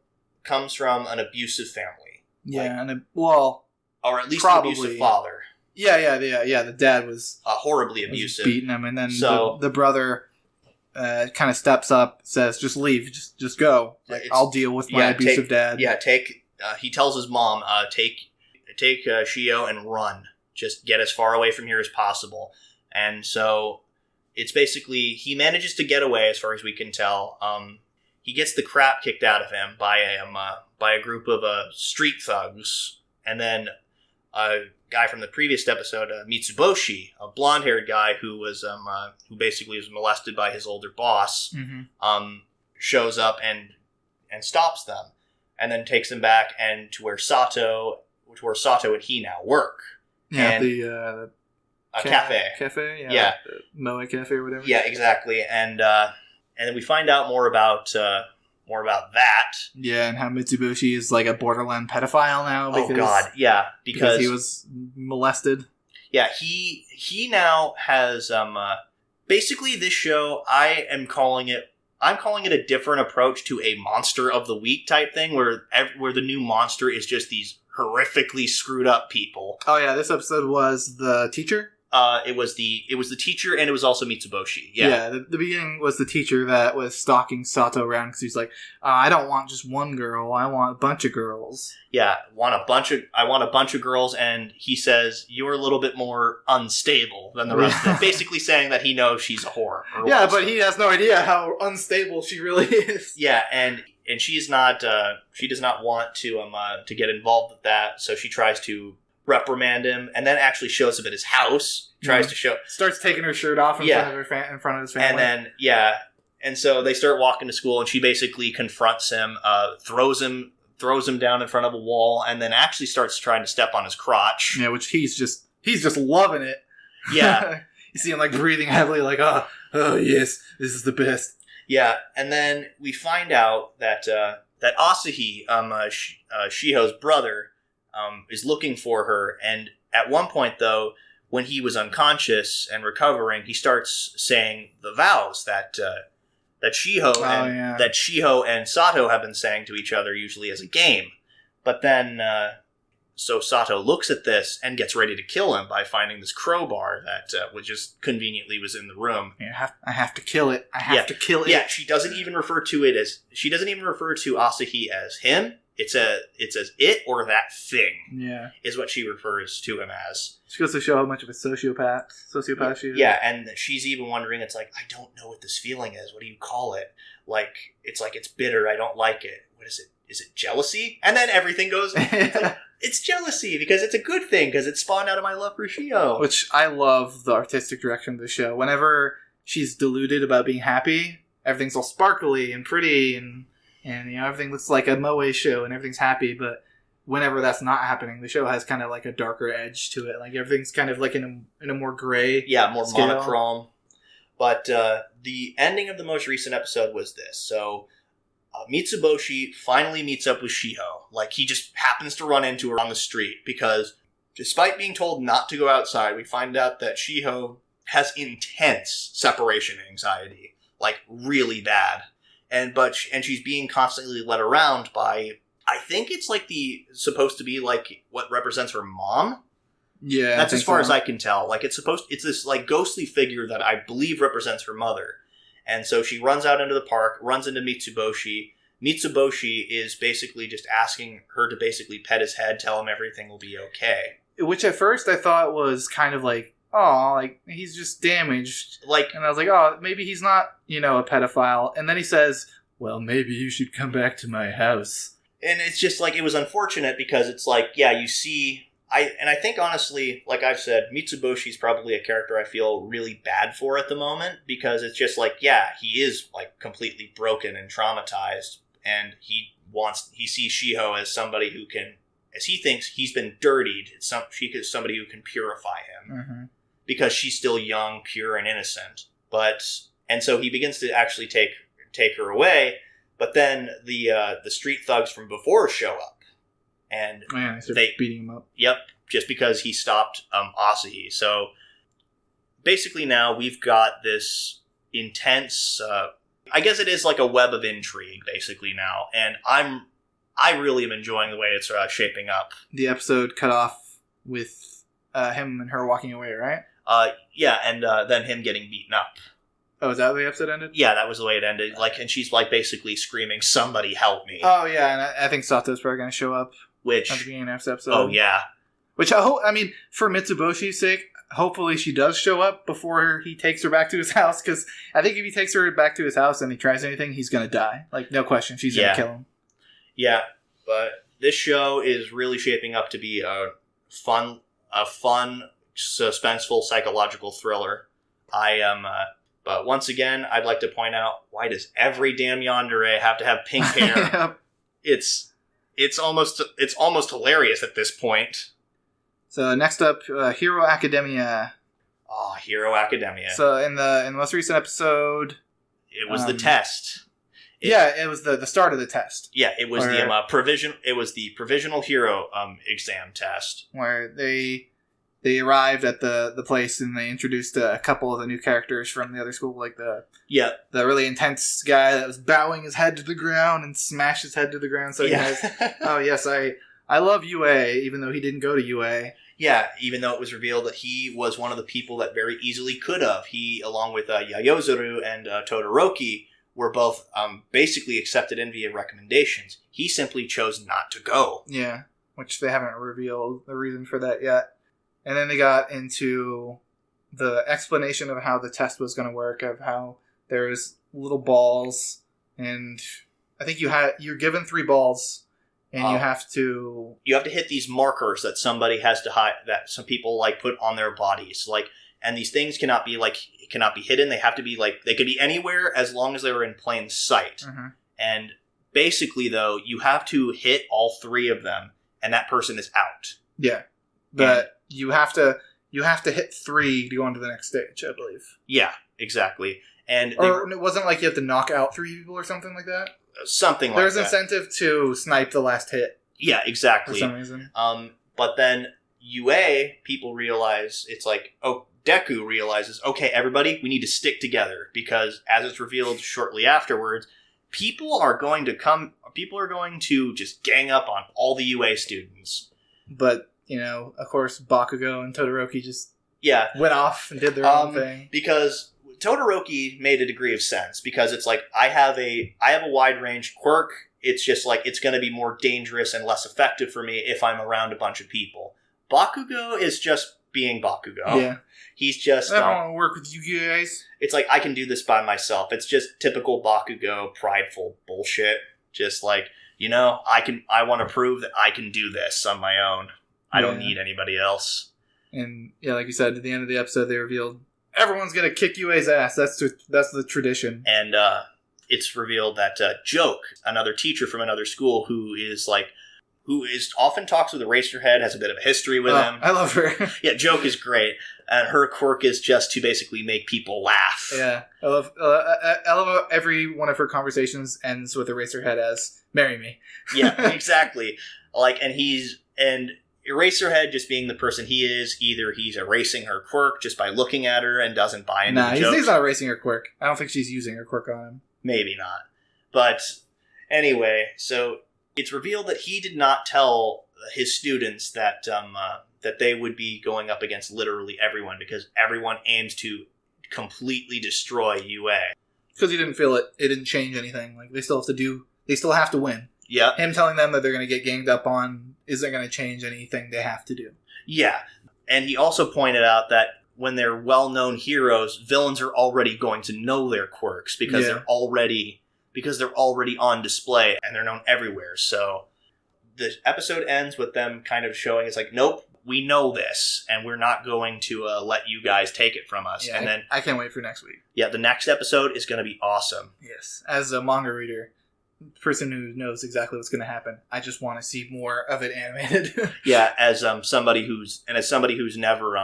comes from an abusive family. Yeah, or at least probably, an abusive father. Yeah. The dad was horribly abusive, beating him, and then the brother kind of steps up, says, "Just leave, just go. I'll deal with my abusive dad." Yeah, he tells his mom, take Shio and run. Just get as far away from here as possible. And so it's basically he manages to get away, as far as we can tell. He gets the crap kicked out of him by a group of street thugs, and then a guy from the previous episode, Mitsuboshi, a blonde-haired guy who basically was molested by his older boss, shows up and stops them, and then takes them back and to where Sato and he now work. Yeah, and the cafe. Cafe, yeah. The Moe Cafe or whatever. Yeah, exactly, and then we find out more about that. Yeah, and how Mitsubishi is like a borderline pedophile now. Oh God, yeah, because he was molested. Yeah, he now has basically this show. I'm calling it a different approach to a monster of the week type thing, where the new monster is just these horrifically screwed up people. Oh yeah, this episode was the teacher. It was the teacher, and it was also Mitsuboshi. Yeah, the beginning was the teacher that was stalking Sato around because he's like, I don't want just one girl, I want a bunch of girls. Yeah, I want a bunch of girls, and he says, you're a little bit more unstable than the rest of them, basically saying that he knows she's a whore. Yeah, but he has no idea how unstable she really is. Yeah, and she's not, she does not want to get involved with that, so she tries to reprimand him, and then actually shows up at his house, starts taking her shirt off in front of his family. And then, and so they start walking to school, and she basically confronts him, throws him down in front of a wall, and then actually starts trying to step on his crotch. Yeah, which he's just loving it. Yeah. You see him like breathing heavily, like, oh yes, this is the best. Yeah, and then we find out that Asahi, Shiho's brother, is looking for her, and at one point, though, when he was unconscious and recovering, he starts saying the vows that Shiho and Sato have been saying to each other, usually as a game. But then, so Sato looks at this and gets ready to kill him by finding this crowbar that just conveniently was in the room. Yeah, I have to kill it. I have to kill it. Yeah, she doesn't even refer to Asahi as him. It's as it or that thing. Yeah, is what she refers to him as. She goes to show how much of a sociopath she is. Yeah, and she's even wondering. It's like, I don't know what this feeling is. What do you call it? It's bitter. I don't like it. What is it? Is it jealousy? And then everything goes. It's jealousy because it's a good thing because it spawned out of my love for Shio. Which I love the artistic direction of the show. Whenever she's deluded about being happy, everything's all sparkly and pretty and everything looks like a Moe show and everything's happy, but whenever that's not happening, the show has kind of like a darker edge to it. Like everything's kind of like in a more gray more scale. Monochrome. But the ending of the most recent episode was this. So Mitsuboshi finally meets up with Shiho. Like, he just happens to run into her on the street because despite being told not to go outside, we find out that Shiho has intense separation anxiety. Like, really bad. And she's being constantly led around by, I think it's like supposed to be like what represents her mom. Yeah, that's as far as I can tell. Like, it's this like ghostly figure that I believe represents her mother. And so she runs out into the park, runs into Mitsuboshi. Mitsuboshi is basically just asking her to basically pet his head, tell him everything will be okay. Which at first I thought was kind of like, oh, like, he's just damaged. Like, and I was like, oh, maybe he's not, a pedophile. And then he says, well, maybe you should come back to my house. And it's just like, it was unfortunate because it's like, yeah, you see, I think honestly, like I've said, Mitsuboshi's probably a character I feel really bad for at the moment because it's just like, yeah, he is like completely broken and traumatized, and he sees Shiho as somebody who can as he thinks, he's been dirtied. She's somebody who can purify him because she's still young, pure, and innocent. And so he begins to actually take her away. But then the street thugs from before show up, and they beating him up. Yep, just because he stopped Asahi. So basically, now we've got this intense. I guess it is like a web of intrigue, basically now, and I really am enjoying the way it's shaping up. The episode cut off with him and her walking away, right? Yeah, and then him getting beaten up. Oh, is that the episode ended? Yeah, that was the way it ended. And she's basically screaming, "Somebody help me!" Oh yeah, and I think Sato's probably going to show up. At the beginning of the episode. Oh yeah. Which I mean, for Mitsuboshi's sake, hopefully she does show up before he takes her back to his house. Because I think if he takes her back to his house and he tries anything, he's going to die. No question, she's going to kill him. Yeah, but this show is really shaping up to be a fun, suspenseful psychological thriller. But once again, I'd like to point out, why does every damn yandere have to have pink hair? It's almost hilarious at this point. So next up, Hero Academia. Oh, Hero Academia. So in the most recent episode, it was the test. It was the start of the test. Yeah, it was the provisional hero exam test where they arrived at the place and they introduced a couple of the new characters from the other school, the really intense guy that was bowing his head to the ground and smashed his head to the ground. So oh yes, I love UA, even though he didn't go to UA. Yeah, even though it was revealed that he was one of the people that very easily could have. He, along with Yayozuru and Todoroki, were both basically accepted in via recommendations. He simply chose not to go. Yeah, which they haven't revealed the reason for that yet. And then they got into the explanation of how the test was going to work, of how there's little balls, and I think you're given 3 balls, and you have to hit these markers that somebody has to hide, that some people put on their bodies, and these things cannot be hidden. They have to be they could be anywhere as long as they were in plain sight. And basically, though, you have to hit all 3 of them, and that person is out. Yeah, but you have to hit 3 to go on to the next stage, I believe. Yeah, exactly. Or it wasn't you have to knock out 3 people or something like that? Something like that. There's incentive to snipe the last hit. Yeah, exactly. For some reason. But then UA, people realize, Deku realizes, okay, everybody, we need to stick together, because as it's revealed shortly afterwards, people are going to just gang up on all the UA students. But, of course, Bakugo and Todoroki just went off and did their own thing. Because Todoroki made a degree of sense, because it's I have a wide range quirk. It's just it's going to be more dangerous and less effective for me if I'm around a bunch of people. Bakugo is just being Bakugo. Yeah. He's just... I don't want to work with you guys. It's I can do this by myself. It's just typical Bakugo prideful bullshit. Just I want to prove that I can do this on my own. I don't need anybody else. And like you said, at the end of the episode, they revealed everyone's going to kick UA's ass. That's the tradition. And it's revealed that Joke, another teacher from another school who often talks with Eraserhead, has a bit of a history with him. I love her. Yeah, Joke is great. And her quirk is just to basically make people laugh. Yeah. I love every one of her conversations ends with Eraserhead as, "Marry me." Yeah, exactly. And Eraserhead, just being the person he is, either he's erasing her quirk just by looking at her and doesn't buy into the jokes. He's not erasing her quirk. I don't think she's using her quirk on him. Maybe not. But anyway, so it's revealed that he did not tell his students that that they would be going up against literally everyone, because everyone aims to completely destroy UA. Because he didn't feel it didn't change anything. They still have to win. Yeah. Him telling them that they're going to get ganged up on isn't going to change anything they have to do. Yeah. And he also pointed out that when they're well-known heroes, villains are already going to know their quirks because they're already on display and they're known everywhere. So the episode ends with them kind of showing it's nope, we know this and we're not going to let you guys take it from us. Yeah, and then I can't wait for next week. Yeah, the next episode is going to be awesome. Yes. As a manga reader, person who knows exactly what's going to happen. I just want to see more of it animated. Yeah, as somebody who's never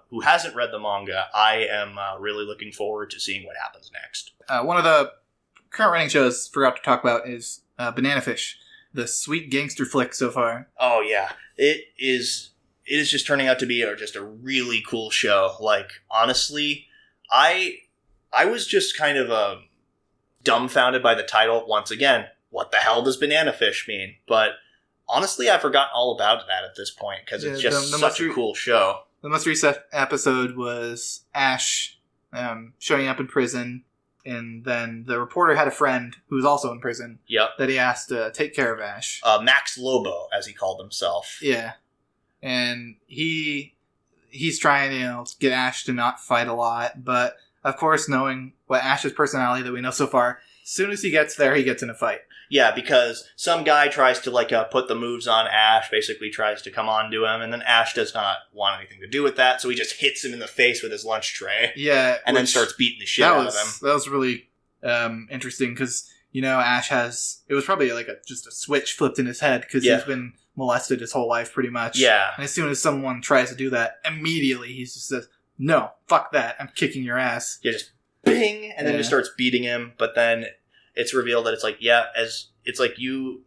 who hasn't read the manga, I am really looking forward to seeing what happens next. One of the current running shows forgot to talk about is Bananafish, the sweet gangster flick so far. Oh yeah, it is just turning out to be just a really cool show. Like, honestly, I was just kind of dumbfounded by the title once again. What the hell does Bananafish mean? But honestly, I've forgotten all about that at this point because it's just such a cool show. The most recent episode was Ash showing up in prison, and then the reporter had a friend who was also in prison. Yep. That he asked to take care of Ash. Max Lobo, as he called himself. Yeah. And he's trying to get Ash to not fight a lot, but of course, knowing what Ash's personality that we know so far, as soon as he gets there, he gets in a fight. Yeah, because some guy tries to put the moves on Ash, basically tries to come on to him, and then Ash does not want anything to do with that, so he just hits him in the face with his lunch tray. Yeah. And then starts beating the shit out of him. That was really interesting, because, Ash has... It was probably just a switch flipped in his head, because he's been molested his whole life, pretty much. Yeah. And as soon as someone tries to do that, immediately he just says, no, fuck that, I'm kicking your ass. Yeah, just bing, and then just starts beating him, but then it's revealed that it's like, you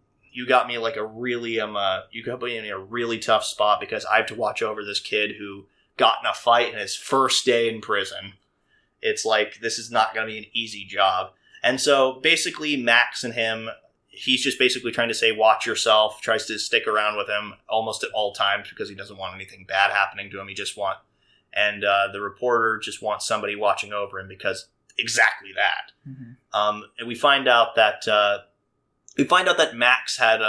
got me like a really you got me in a really tough spot because I have to watch over this kid who got in a fight in his first day in prison. It's like, this is not going to be an easy job. And so basically Max and him, he's just basically trying to say, watch yourself, tries to stick around with him almost at all times because he doesn't want anything bad happening to him. And the reporter just wants somebody watching over him because exactly that. Mm-hmm. And we find out that Max had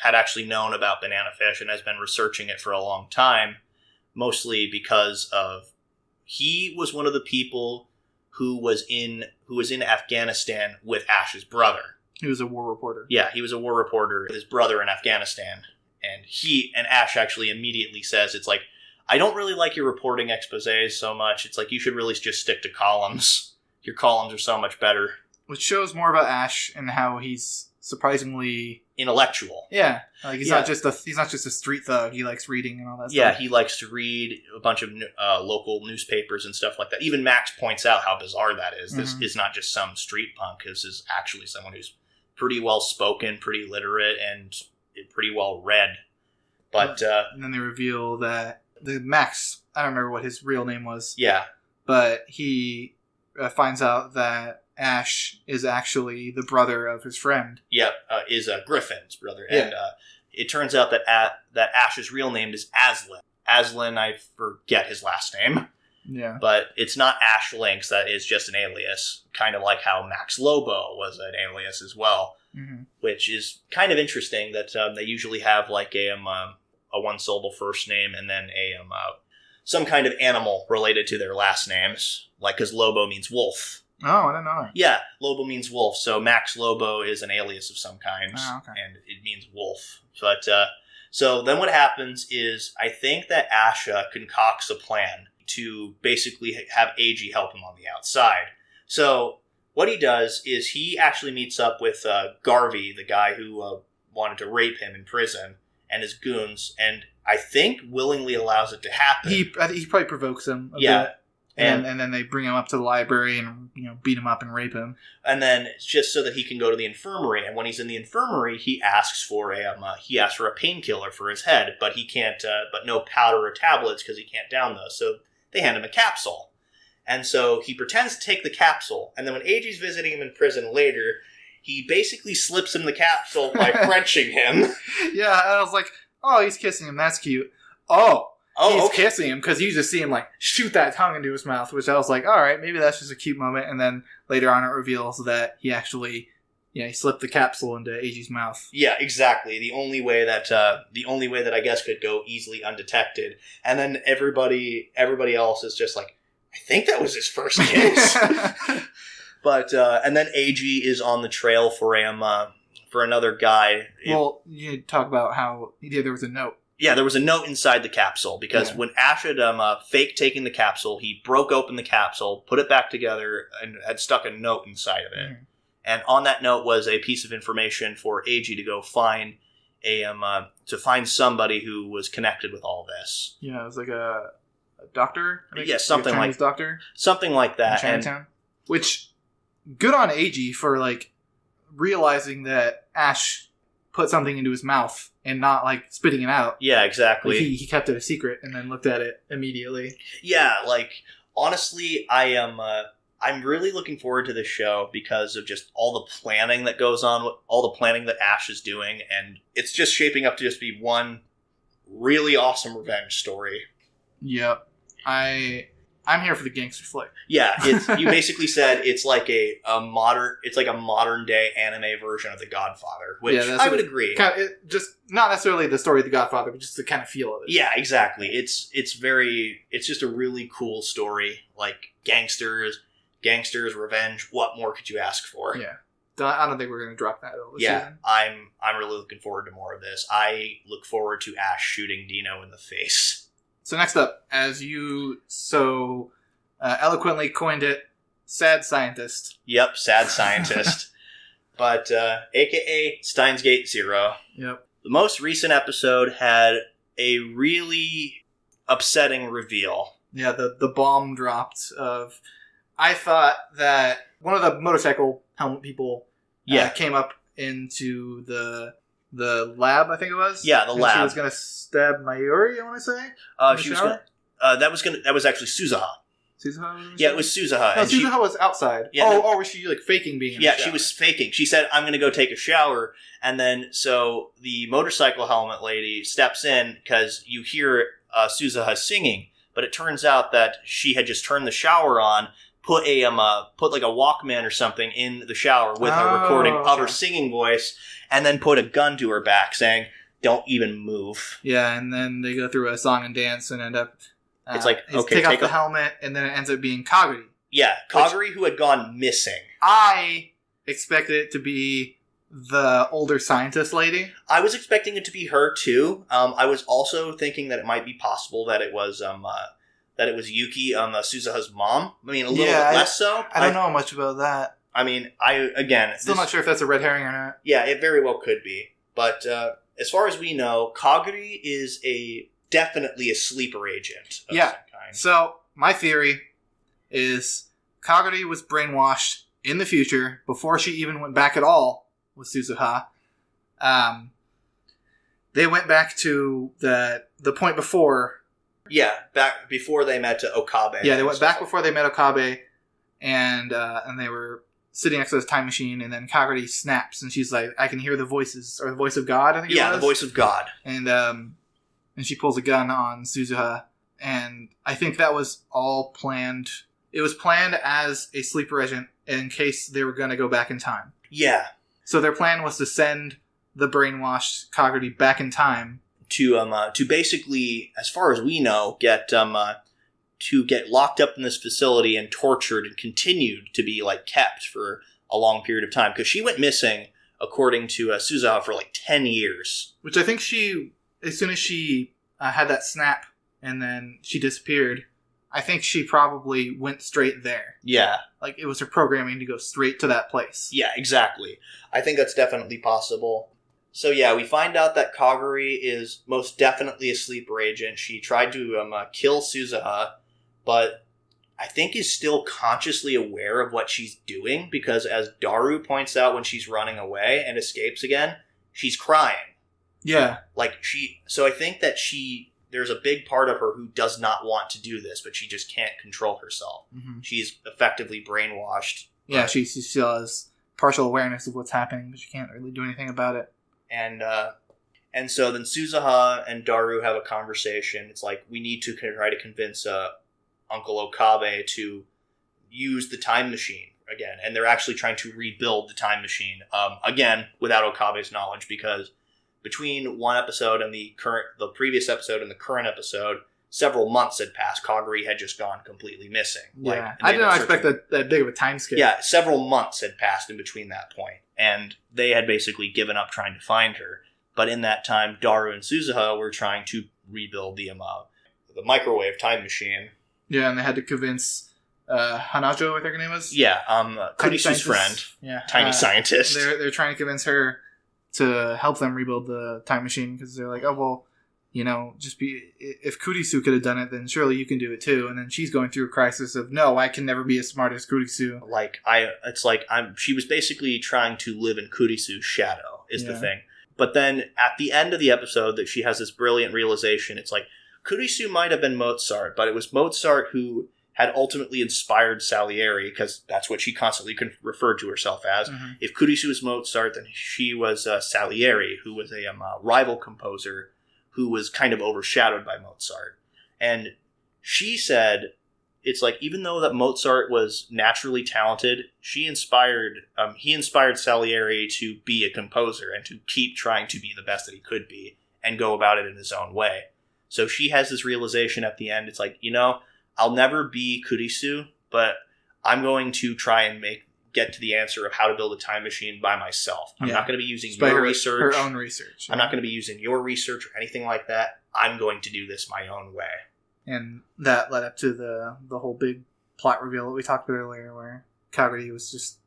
actually known about Bananafish and has been researching it for a long time, mostly because of he was one of the people who was in Afghanistan with Ash's brother. He was a war reporter. Yeah, he was a war reporter with his brother in Afghanistan, and Ash actually immediately says, it's like, I don't really like your reporting exposés so much. It's like, you should really just stick to columns. Your columns are so much better. Which shows more about Ash and how he's surprisingly intellectual. Yeah, he's not just a street thug. He likes reading and all that stuff. Yeah, he likes to read a bunch of local newspapers and stuff like that. Even Max points out how bizarre that is. This is not just some street punk. This is actually someone who's pretty well spoken, pretty literate, and pretty well read. But and then they reveal that the Max, I don't remember what his real name was. Yeah. But he finds out that Ash is actually the brother of his friend. Yep, is Griffin's brother. Yeah. And it turns out that Ash's real name is Aslan. Aslan, I forget his last name. Yeah. But it's not Ash Lynx, that is just an alias. Kind of like how Max Lobo was an alias as well. Mm-hmm. Which is kind of interesting that they usually have like a one-syllable first name and then some kind of animal related to their last names. Like, because Lobo means wolf. Oh, I didn't know that. Yeah, Lobo means wolf. So Max Lobo is an alias of some kind. Oh, okay. And it means wolf. But so then what happens is, I think that Asha concocts a plan to basically have Eiji help him on the outside. So what he does is he actually meets up with Garvey, the guy who wanted to rape him in prison, and his goons, and I think willingly allows it to happen. He probably provokes him a bit. And then they bring him up to the library and beat him up and rape him. And then it's just so that he can go to the infirmary. And when he's in the infirmary, he asks for a painkiller for his head, but he can't. But no powder or tablets because he can't down those. So they hand him a capsule, and so he pretends to take the capsule. And then when Eiji's visiting him in prison later, he basically slips him the capsule by Frenching him. Yeah, I was like, oh, he's kissing him. That's cute. He's kissing him because you just see him shoot that tongue into his mouth, which I was like, all right, maybe that's just a cute moment. And then later on it reveals that he actually, he slipped the capsule into Eiji's mouth. Yeah, exactly. The only way that I guess could go easily undetected. And then everybody else is just like, I think that was his first kiss. But and then Eiji is on the trail for another guy. Well, you talk about how there was a note. Yeah, there was a note inside the capsule, because when Ash had fake taking the capsule, he broke open the capsule, put it back together, and had stuck a note inside of it. Mm-hmm. And on that note was a piece of information for Eiji to go find somebody who was connected with all this. Yeah, it was like a doctor. Yeah, something like a Chinese like doctor, something like that. In Chinatown. Which, good on Eiji for like realizing that Ash put something into his mouth and not like spitting it out. Yeah, exactly. Like, he kept it a secret and then looked at it immediately. Yeah, like honestly, I'm really looking forward to this show because of just all the planning that goes on, all the planning that Ash is doing, and it's just shaping up to just be one really awesome revenge story. Yep. I'm here for the gangster flick. Yeah, you basically said it's like a modern day anime version of The Godfather, which I would agree. Just not necessarily the story of The Godfather, but just the kind of feel of it. Yeah, exactly. It's just a really cool story. Like gangsters, revenge. What more could you ask for? Yeah. I don't think we're going to drop that this season. I'm really looking forward to more of this. I look forward to Ash shooting Dino in the face. So next up, as you so eloquently coined it, sad scientist. Yep, sad scientist. But a.k.a. Steins Gate Zero. Yep. The most recent episode had a really upsetting reveal. Yeah, the bomb dropped of... I thought that one of the motorcycle helmet people came up into the lab, I think it was. Yeah, the lab. She was going to stab Mayuri, I want to say. She was going to... that was actually Suzuha. Suzuha? Yeah, it was Suzuha. No, Suzuha was outside. Yeah, or was she like faking being in the shower? Yeah, she was faking. She said, I'm going to go take a shower. And then, so the motorcycle helmet lady steps in because you hear Suzuha singing. But it turns out that she had just turned the shower on, put like a Walkman or something in the shower with a recording of her singing voice, and then put a gun to her back saying, don't even move. Yeah, and then they go through a song and dance and end up... it's like, okay, take off the helmet, and then it ends up being Kaguri. Yeah, Kaguri who had gone missing. I expected it to be the older scientist lady. I was expecting it to be her too. I was also thinking that it might be possible that it was Yuki, Suzuha's mom. I mean, a little bit less so. I don't know much about that. I mean, still not sure if that's a red herring or not. Yeah, it very well could be. But as far as we know, Kaguri is definitely a sleeper agent of some kind. So my theory is Kaguri was brainwashed in the future before she even went back at all with Suzuha. They went back to the point before. Yeah, back before they met Okabe. Yeah, they went back before they met Okabe, and they were sitting next to this time machine, and then Kaguri snaps, and she's like, I can hear the voices, or the voice of God, I think it was. Yeah, the voice of God. And she pulls a gun on Suzuha, and I think that was all planned. It was planned as a sleeper agent in case they were going to go back in time. Yeah. So their plan was to send the brainwashed Kaguri back in time. To basically, as far as we know, get locked up in this facility and tortured and continued to be like kept for a long period of time. Because she went missing, according to Suzuha, for like 10 years. Which I think as soon as she had that snap and then she disappeared, I think she probably went straight there. Yeah. Like, it was her programming to go straight to that place. Yeah, exactly. I think that's definitely possible. So yeah, we find out that Kaguri is most definitely a sleeper agent. She tried to kill Suzuha, but I think is still consciously aware of what she's doing, because as Daru points out when she's running away and escapes again, she's crying. Yeah. So I think that there's a big part of her who does not want to do this, but she just can't control herself. Mm-hmm. She's effectively brainwashed. Yeah, she still has partial awareness of what's happening, but she can't really do anything about it. And so then Suzuha and Daru have a conversation. It's like, we need to try to convince Uncle Okabe to use the time machine again. And they're actually trying to rebuild the time machine, again, without Okabe's knowledge, because between one episode and the previous episode and the current episode, several months had passed. Kaguri had just gone completely missing. Yeah, I did not expect that big of a time skip. Yeah, several months had passed in between that point. And they had basically given up trying to find her. But in that time, Daru and Suzuha were trying to rebuild the microwave time machine. Yeah, and they had to convince Hanajo, I think her name is. Yeah, Kurisu's friend. Yeah. Tiny scientist. They're trying to convince her to help them rebuild the time machine because they're like, oh, well, if Kurisu could have done it, then surely you can do it too. And then she's going through a crisis of, no, I can never be as smart as Kurisu. She was basically trying to live in Kurisu's shadow, is the thing. But then at the end of the episode, that she has this brilliant realization. It's like, Kurisu might have been Mozart, but it was Mozart who had ultimately inspired Salieri, because that's what she constantly referred to herself as. Mm-hmm. If Kurisu was Mozart, then she was Salieri, who was a rival composer who was kind of overshadowed by Mozart. And she said, it's like, even though that Mozart was naturally talented, he inspired Salieri to be a composer and to keep trying to be the best that he could be and go about it in his own way. So she has this realization at the end. It's like, I'll never be Kurisu, but I'm going to try and get to the answer of how to build a time machine by myself. I'm not going to be using your research. Her own research. Yeah. I'm not going to be using your research or anything like that. I'm going to do this my own way. And that led up to the whole big plot reveal that we talked about earlier, where Kaguri was just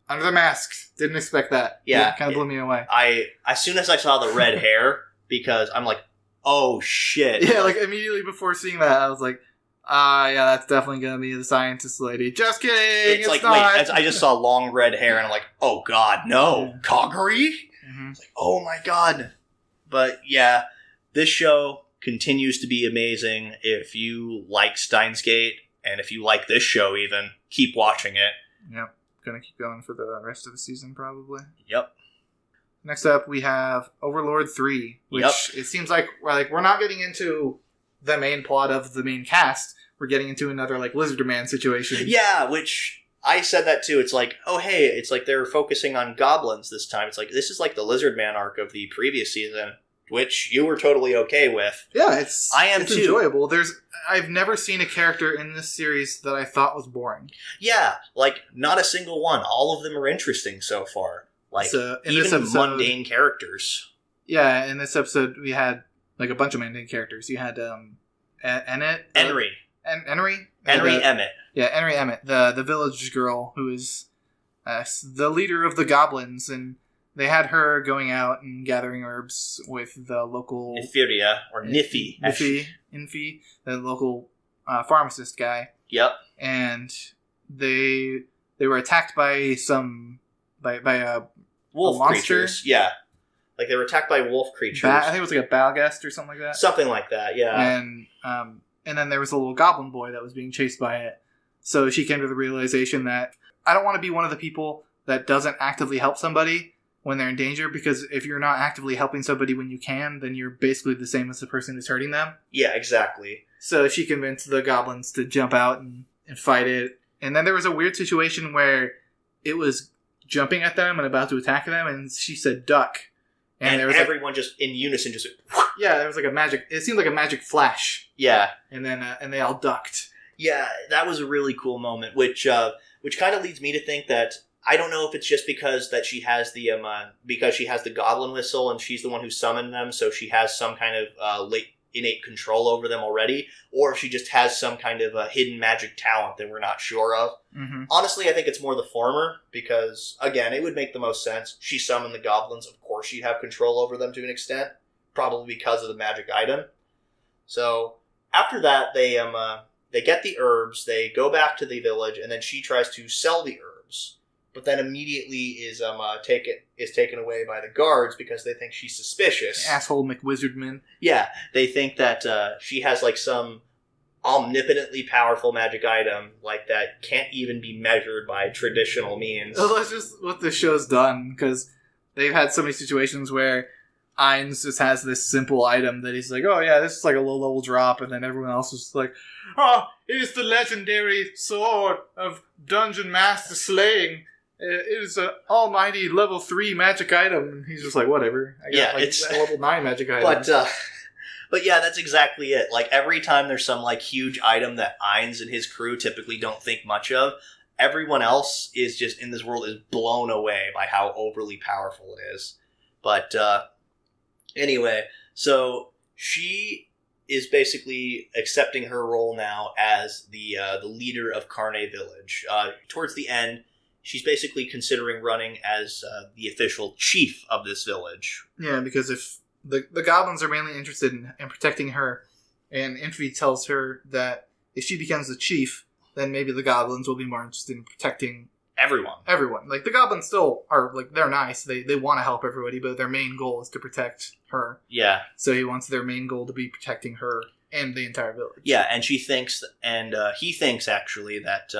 under the mask. Didn't expect that. Yeah. It kind of blew me away. As soon as I saw the red hair, because I'm like, oh shit. Yeah, like immediately before seeing that, I was like, yeah, that's definitely going to be the scientist lady. Just kidding. It's like, not. Wait, I just saw long red hair and I'm like, oh god, no. Yeah. Kaguri? Mm-hmm. It's like, oh my god. But yeah, this show continues to be amazing. If you like Steins Gate, and if you like this show even, keep watching it. Yep. Gonna keep going for the rest of the season, probably. Yep. Next up, we have Overlord 3, which it seems like we're not getting into the main plot of the main cast. We're getting into another, Lizardman situation. Yeah, which I said that too. It's like, oh hey, it's like they're focusing on goblins this time. It's like, this is like the Lizardman arc of the previous season, which you were totally okay with. Yeah, it's too. Enjoyable. I've never seen a character in this series that I thought was boring. Yeah, not a single one. All of them are interesting so far. Even mundane characters. Yeah, in this episode we had a bunch of mundane characters. You had Henry Emmett. Yeah, Henry Emmett, the village girl who is the leader of the goblins, and they had her going out and gathering herbs with the local Nifiria, or Niffy. Niffy, the local pharmacist guy. Yep. And they were attacked by a wolf monster. Creatures. Yeah. They were attacked by wolf creatures. I think it was a Balgast or something like that. Something like that, yeah. And then there was a little goblin boy that was being chased by it. So she came to the realization that I don't want to be one of the people that doesn't actively help somebody when they're in danger, because if you're not actively helping somebody when you can, then you're basically the same as the person who's hurting them. Yeah, exactly. So she convinced the goblins to jump out and fight it. And then there was a weird situation where it was jumping at them and about to attack them, and she said duck. And there was everyone just in unison just went, yeah, there was it seemed like a magic flash. Yeah. And then and they all ducked. Yeah, that was a really cool moment, which kind of leads me to think that I don't know if it's just because that she has the goblin whistle and she's the one who summoned them, so she has some kind of innate control over them already, or if she just has some kind of hidden magic talent that we're not sure of. Mm-hmm. Honestly, I think it's more the former, because, again, it would make the most sense. She summoned the goblins, of course she'd have control over them to an extent, probably because of the magic item. So, after that, they get the herbs, they go back to the village, and then she tries to sell the herbs. But then immediately is taken away by the guards because they think she's suspicious. Asshole McWizardman. Yeah, they think that she has some omnipotently powerful magic item that can't even be measured by traditional means. Well, that's just what the show's done, because they've had so many situations where Ainz just has this simple item that he's like, oh yeah, this is a low-level drop, and then everyone else is like, oh, it is the legendary sword of Dungeon Master Slaying. It is an almighty level 3 magic item. And he's just like, whatever. I got it's a level 9 magic item. But yeah, that's exactly it. Every time there's some huge item that Ainz and his crew typically don't think much of, everyone else is just in this world is blown away by how overly powerful it is. But anyway, so she is basically accepting her role now as the leader of Carne Village. Towards the end, she's basically considering running as the official chief of this village. Yeah, because if the goblins are mainly interested in protecting her, and Infy tells her that if she becomes the chief, then maybe the goblins will be more interested in protecting everyone. Like, the goblins still are, like, they're nice. They want to help everybody, but their main goal is to protect her. Yeah. So he wants their main goal to be protecting her and the entire village. Yeah, and she thinks, and he thinks, actually, that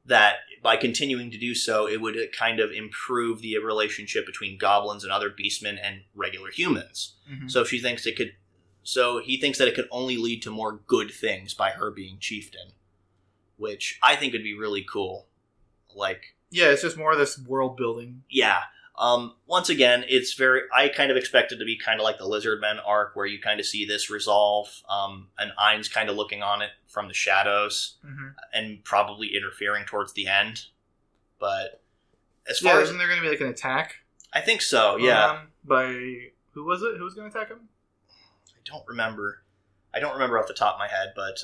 that by continuing to do so, it would kind of improve the relationship between goblins and other beastmen and regular humans. Mm-hmm. So he thinks that it could only lead to more good things by her being chieftain, which I think would be really cool. Like, yeah, it's just more of this world building. Yeah. Once again, I kind of expect it to be kind of like the Lizardmen arc, where you kind of see this resolve, and Ain's kind of looking on it from the shadows, mm-hmm. and probably interfering towards the end. But as far as... isn't there going to be like an attack? I think so, yeah. By... Who was it? Who was going to attack him? I don't remember off the top of my head, but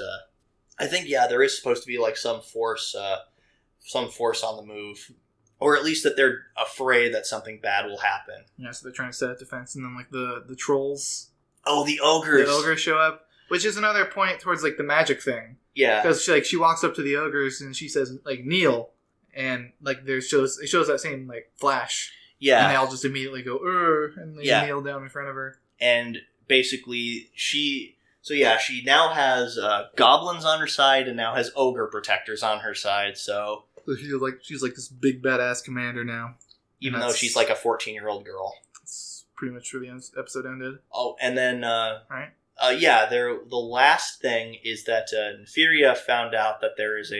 I think, yeah, there is supposed to be like some force on the move. Or at least that they're afraid that something bad will happen. Yeah, so they're trying to set up defense, and then like the trolls. Oh, the ogres! The ogres show up, which is another point towards like the magic thing. Yeah, because she walks up to the ogres and she says like kneel, and like it shows that same like flash. Yeah, and they all just immediately go and they kneel down in front of her. And basically, she now has goblins on her side and now has ogre protectors on her side. So. She's like this big badass commander now. Even though she's like a 14-year-old girl. That's pretty much where the episode ended. Oh, and then... right? The last thing is that Neferia found out that there is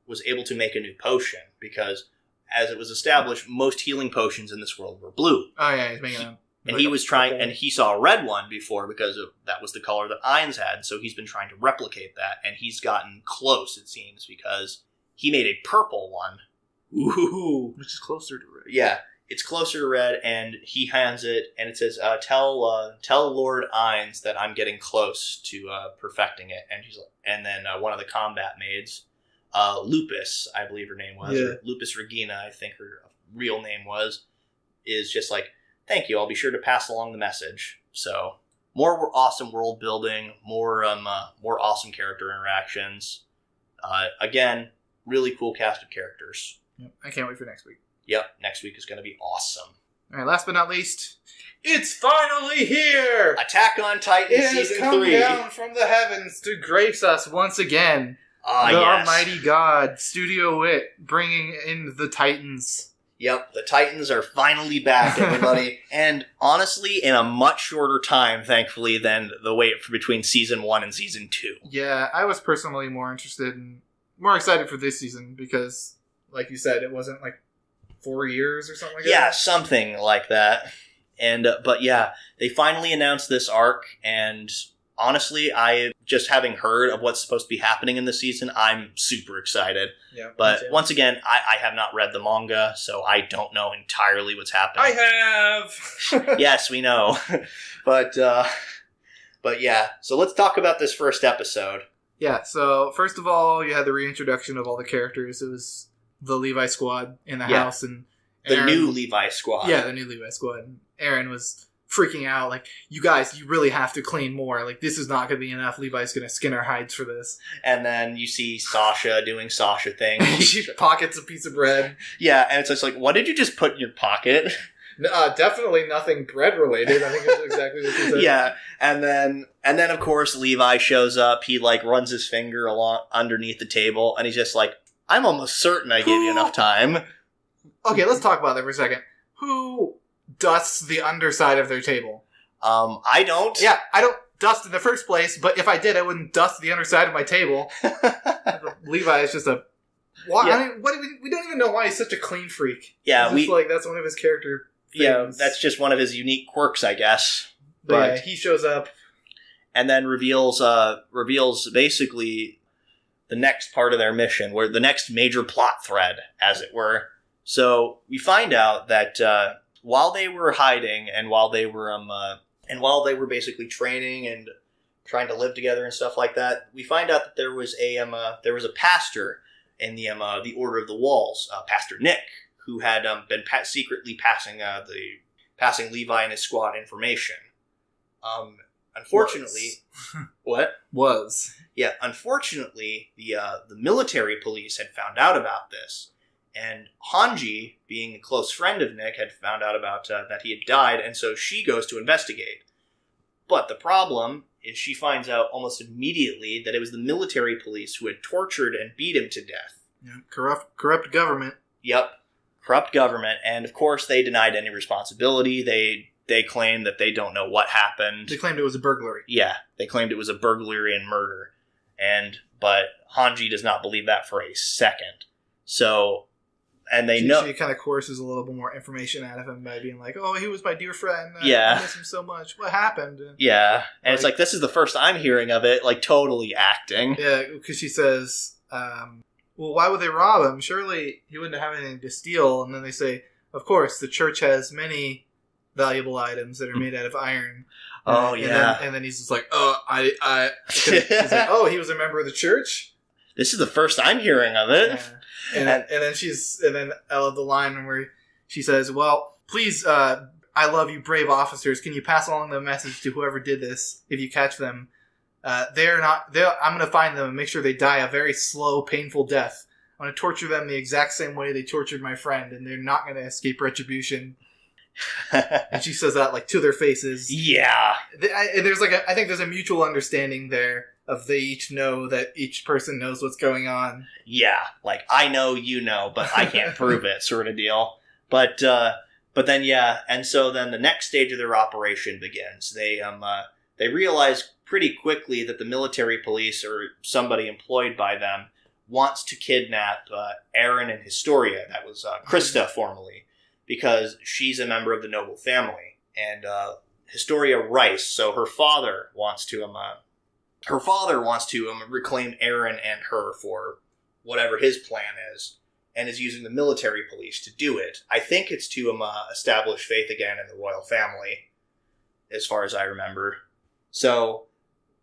was able to make a new potion, because, as it was established, most healing potions in this world were blue. Oh, yeah, he's making them. And he was trying... And he saw a red one before, because that was the color that Ain's had, so he's been trying to replicate that, and he's gotten close, it seems, because... He made a purple one. Ooh. Which is closer to red. Yeah, it's closer to red, and he hands it, and it says, tell Lord Ain's that I'm getting close to perfecting it. And then one of the combat maids, Lupus, I believe her name was, or Lupus Regina, I think her real name was, is just like, thank you, I'll be sure to pass along the message. So, more awesome world building, more awesome character interactions. Again... Really cool cast of characters. Yep. I can't wait for next week. Yep, next week is going to be awesome. All right, last but not least, it's finally here! Attack on Titan Season 3. It has come down from the heavens to grace us once again. The Almighty God, Studio Wit, bringing in the Titans. Yep, the Titans are finally back, everybody. And honestly, in a much shorter time, thankfully, than the wait between Season 1 and Season 2. Yeah, I was personally more excited for this season because, like you said, it wasn't like 4 years or something like that. Yeah, something like that. And but yeah, they finally announced this arc, and honestly, just having heard of what's supposed to be happening in the season, I'm super excited. Yeah. But once again, I have not read the manga, so I don't know entirely what's happening. I have. Yes, we know. But yeah, so let's talk about this first episode. Yeah, so first of all, you had the reintroduction of all the characters. It was the Levi squad in the house. And Aaron, the new Levi squad. Yeah, the new Levi squad. And Aaron was freaking out, like, you guys, you really have to clean more. Like, this is not going to be enough. Levi's going to skin our hides for this. And then you see Sasha doing Sasha things. She pockets a piece of bread. Yeah, and it's just like, what did you just put in your pocket? Definitely nothing bread related. I think that's exactly what you said. Yeah, and then of course Levi shows up. He like runs his finger along underneath the table, and he's just like, "I'm almost certain I gave you enough time." Okay, let's talk about that for a second. Who dusts the underside of their table? I don't. Yeah, I don't dust in the first place. But if I did, I wouldn't dust the underside of my table. Levi is just a. Why? Yeah. I mean, we don't even know why he's such a clean freak. Yeah, that's one of his character. Things. Yeah, that's just one of his unique quirks, I guess. But yeah, he shows up. And then reveals basically the next part of their mission, where the next major plot thread, as it were. So we find out that while they were hiding and while they were basically training and trying to live together and stuff like that. We find out that there was a pastor in the Order of the Walls, Pastor Nick, who had been secretly passing Levi and his squad information. Unfortunately, what was? Yeah, unfortunately, the military police had found out about this, and Hanji, being a close friend of Nick, had found out about that he had died, and so she goes to investigate. But the problem is she finds out almost immediately that it was the military police who had tortured and beat him to death. Yeah, corrupt government. Yep, corrupt government, and of course they denied any responsibility. They claimed that they don't know what happened. They claimed it was a burglary. Yeah, they claimed it was a burglary and murder. But Hanji does not believe that for a second. So, and they know... She kind of coerces a little bit more information out of him by being like, oh, he was my dear friend. Yeah. I miss him so much. What happened? Yeah, and it's like, this is the first I'm hearing of it, like, totally acting. Yeah, because she says, well, why would they rob him? Surely he wouldn't have anything to steal. And then they say, of course, the church has many valuable items that are made out of iron. Oh, yeah. And then he's just like, he's like, oh, he was a member of the church? This is the first I'm hearing of it. Yeah. And then I love the line where she says, well, please, I love you, brave officers. Can you pass along the message to whoever did this if you catch them? I'm going to find them and make sure they die a very slow, painful death. I'm going to torture them the exact same way they tortured my friend, and they're not going to escape retribution. And she says that, like, to their faces. Yeah. I think there's a mutual understanding there of they each know that each person knows what's going on. Yeah, like, I know, you know, but I can't prove it, sort of deal. But then, yeah, and so then the next stage of their operation begins. They realize pretty quickly that the military police, or somebody employed by them, wants to kidnap Aaron and Historia. That was Krista, formerly, because she's a member of the noble family. And Historia Rice, so her father wants to reclaim Aaron and her for whatever his plan is, and is using the military police to do it. I think it's to establish faith again in the royal family, as far as I remember. So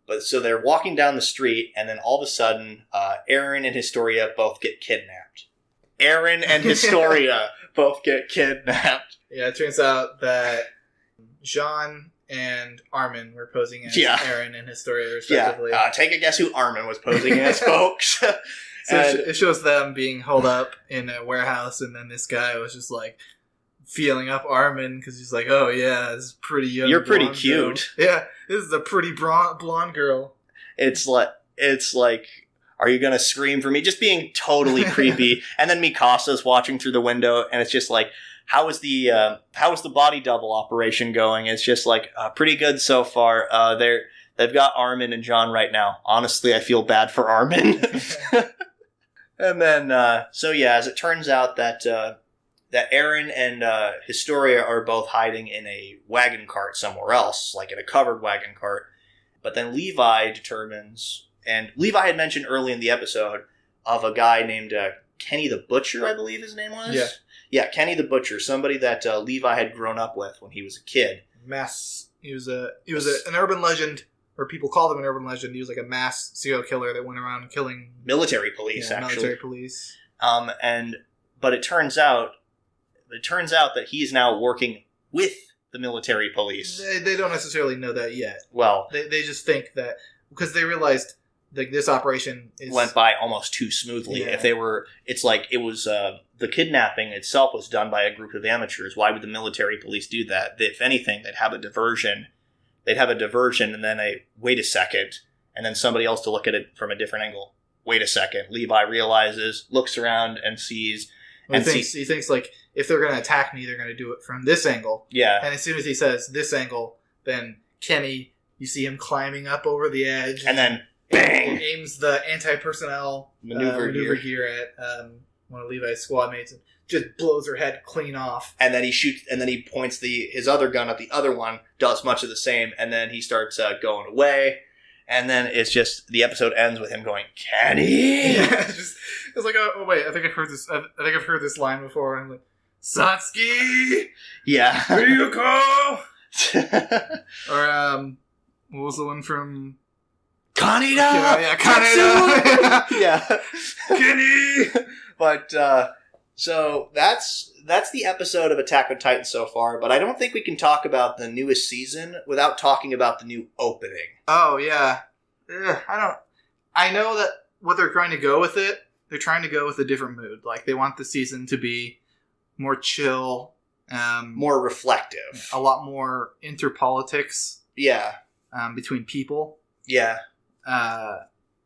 they're walking down the street, and then all of a sudden, Aaron and Historia both get kidnapped. Aaron and Historia both get kidnapped. Yeah, it turns out that Jean and Armin were posing as Aaron and Historia, respectively. Yeah, take a guess who Armin was posing as, folks. So it shows them being held up in a warehouse, and then this guy was just like feeling up Armin because he's like, "Oh yeah, this is pretty young. You're pretty cute. Girl. Yeah, this is a pretty blonde girl." It's like, are you gonna scream for me? Just being totally creepy. And then Mikasa's watching through the window, and it's just like, how is the body double operation going? It's just like pretty good so far. They've got Armin and John right now. Honestly, I feel bad for Armin. And then, as it turns out that Aaron and Historia are both hiding in a wagon cart somewhere else, like in a covered wagon cart. But then Levi determines, and Levi had mentioned early in the episode of a guy named Kenny the Butcher, I believe his name was. Yeah. Yeah, Kenny the Butcher, somebody that Levi had grown up with when he was a kid. He was an urban legend, or people called him an urban legend. He was like a mass serial killer that went around killing military police. Military police. But it turns out that he's now working with the military police. They don't necessarily know that yet. Well, they just think that because they realized that this operation went by almost too smoothly. Yeah. The kidnapping itself was done by a group of amateurs. Why would the military police do that? If anything, they'd have a diversion. And then wait a second, and then somebody else to look at it from a different angle. Wait a second. Levi realizes, looks around, and sees. He thinks like, if they're going to attack me, they're going to do it from this angle. Yeah. And as soon as he says this angle, then Kenny, you see him climbing up over the edge, and then bang, aims the anti-personnel maneuver gear at one of Levi's squad mates and just blows her head clean off. And then he shoots, and then he points his other gun at the other one, does much of the same, and then he starts going away. And then it's just, the episode ends with him going, Kenny! Yeah, it's like, oh wait, I think I've heard this. I think I've heard this line before. And I'm like, Satsuki! Yeah. Ryuko! Or what was the one from Kaneda! Yeah, Kaneda! Yeah. Kenny! But, so that's the episode of Attack on Titan so far, but I don't think we can talk about the newest season without talking about the new opening. Oh, yeah. I know that what they're trying to go with it, they're trying to go with a different mood. Like, they want the season to be more chill. More reflective. A lot more interpolitics. Yeah. Between people. Yeah.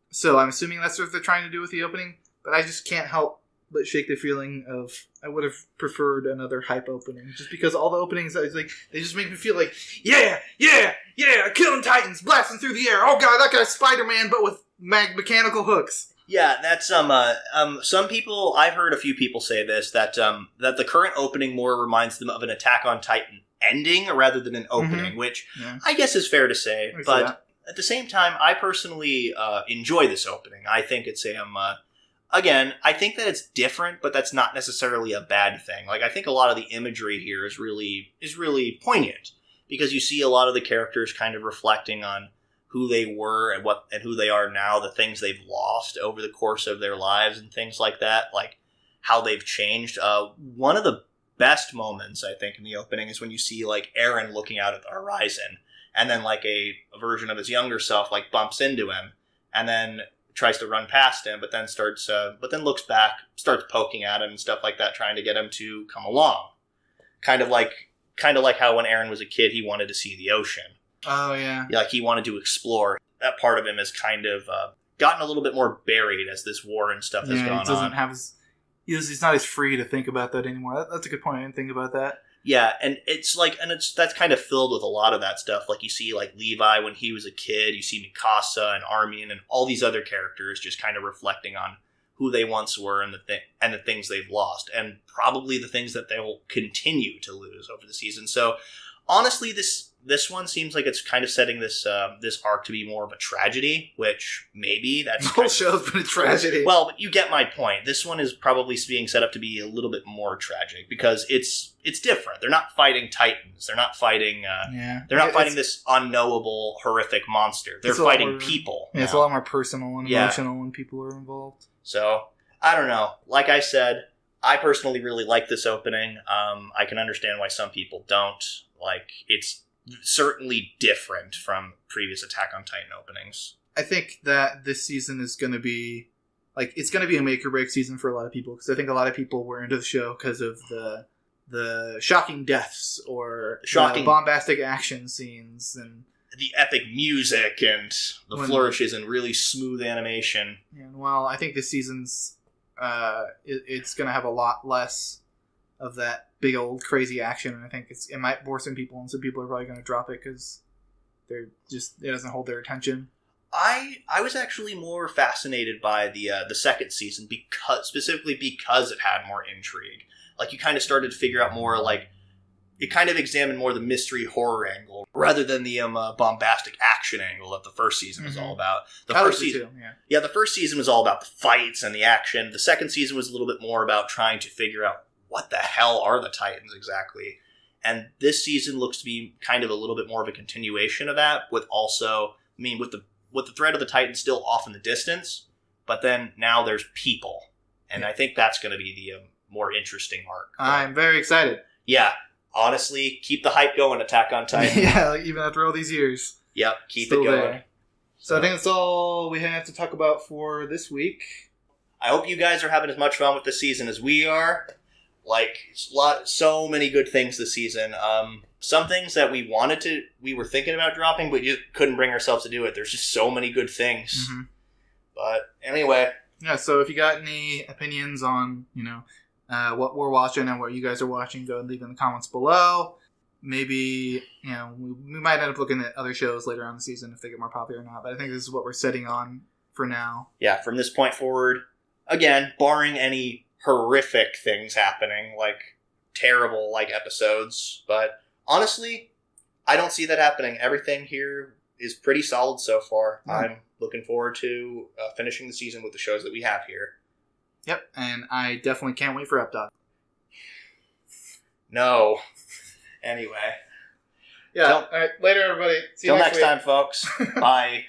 So I'm assuming that's what they're trying to do with the opening, but I just can't help but shake the feeling of I would have preferred another hype opening, just because all the openings like they just make me feel like yeah, killing titans, blasting through the air. Oh god, that guy's Spider-Man, but with mechanical hooks. Yeah, that's some people, I've heard a few people say this, that the current opening more reminds them of an Attack on Titan ending rather than an opening, which I guess is fair to say, but at the same time, I personally enjoy this opening. I think it's again, I think that it's different, but that's not necessarily a bad thing. Like, I think a lot of the imagery here is really poignant, because you see a lot of the characters kind of reflecting on who they were and who they are now, the things they've lost over the course of their lives and things like that, like how they've changed. One of the best moments, I think, in the opening is when you see, like, Eren looking out at the horizon, and then, like, a version of his younger self, like, bumps into him, and then tries to run past him, but then looks back, starts poking at him and stuff like that, trying to get him to come along. Kind of like how when Eren was a kid, he wanted to see the ocean. Oh, yeah. Like, he wanted to explore. That part of him has kind of gotten a little bit more buried as this war and stuff has gone on. He's not as free to think about that anymore. That's a good point. I didn't think about that. Yeah, and that's kind of filled with a lot of that stuff. Like, you see, like, Levi when he was a kid, you see Mikasa and Armin and all these other characters just kind of reflecting on who they once were and the things they've lost, and probably the things that they will continue to lose over the season. So, honestly, this one seems like it's kind of setting this arc to be more of a tragedy, which maybe that's... The whole show's been a tragedy. Well, but you get my point. This one is probably being set up to be a little bit more tragic, because it's different. They're not fighting titans. They're not fighting... They're not fighting this unknowable, horrific monster. They're fighting people. Yeah, it's a lot more personal and emotional when people are involved. So, I don't know. Like I said, I personally really like this opening. I can understand why some people don't. Like, it's certainly different from previous Attack on Titan openings. I think that this season is going to be it's going to be a make or break season for a lot of people, because I think a lot of people were into the show because of the shocking deaths or the bombastic action scenes and the epic music and the flourishes and really smooth animation. And while I think this season's it's going to have a lot less of that big old crazy action, and I think it might bore some people, and some people are probably going to drop it because it doesn't hold their attention. I was actually more fascinated by the second season specifically because it had more intrigue. Like, you kind of started to figure out more, like, it kind of examined more the mystery horror angle rather than the bombastic action angle that the first season was all about. The first season was all about the fights and the action. The second season was a little bit more about trying to figure out what the hell are the Titans exactly. And this season looks to be kind of a little bit more of a continuation of that, with also, with the threat of the Titans still off in the distance, but then now there's people. And I think that's going to be the more interesting arc. I'm very excited. Yeah. Honestly, keep the hype going, Attack on Titan. Yeah, even after all these years. Yep, keep it going. There. So I think that's all we have to talk about for this week. I hope you guys are having as much fun with the season as we are. Like, so many good things this season. Some things that we were thinking about dropping, but just couldn't bring ourselves to do it. There's just so many good things. Mm-hmm. But anyway. Yeah, so if you got any opinions on, what we're watching and what you guys are watching, go and leave in the comments below. Maybe, we might end up looking at other shows later on in the season if they get more popular or not. But I think this is what we're setting on for now. Yeah, from this point forward, again, barring any horrific things happening, like terrible episodes. But honestly, I don't see that happening. Everything here is pretty solid so far. Mm. I'm looking forward to finishing the season with the shows that we have here. Yep, and I definitely can't wait for Updog. No. Anyway. Yeah, all right. Later, everybody. See you next time, folks. Bye.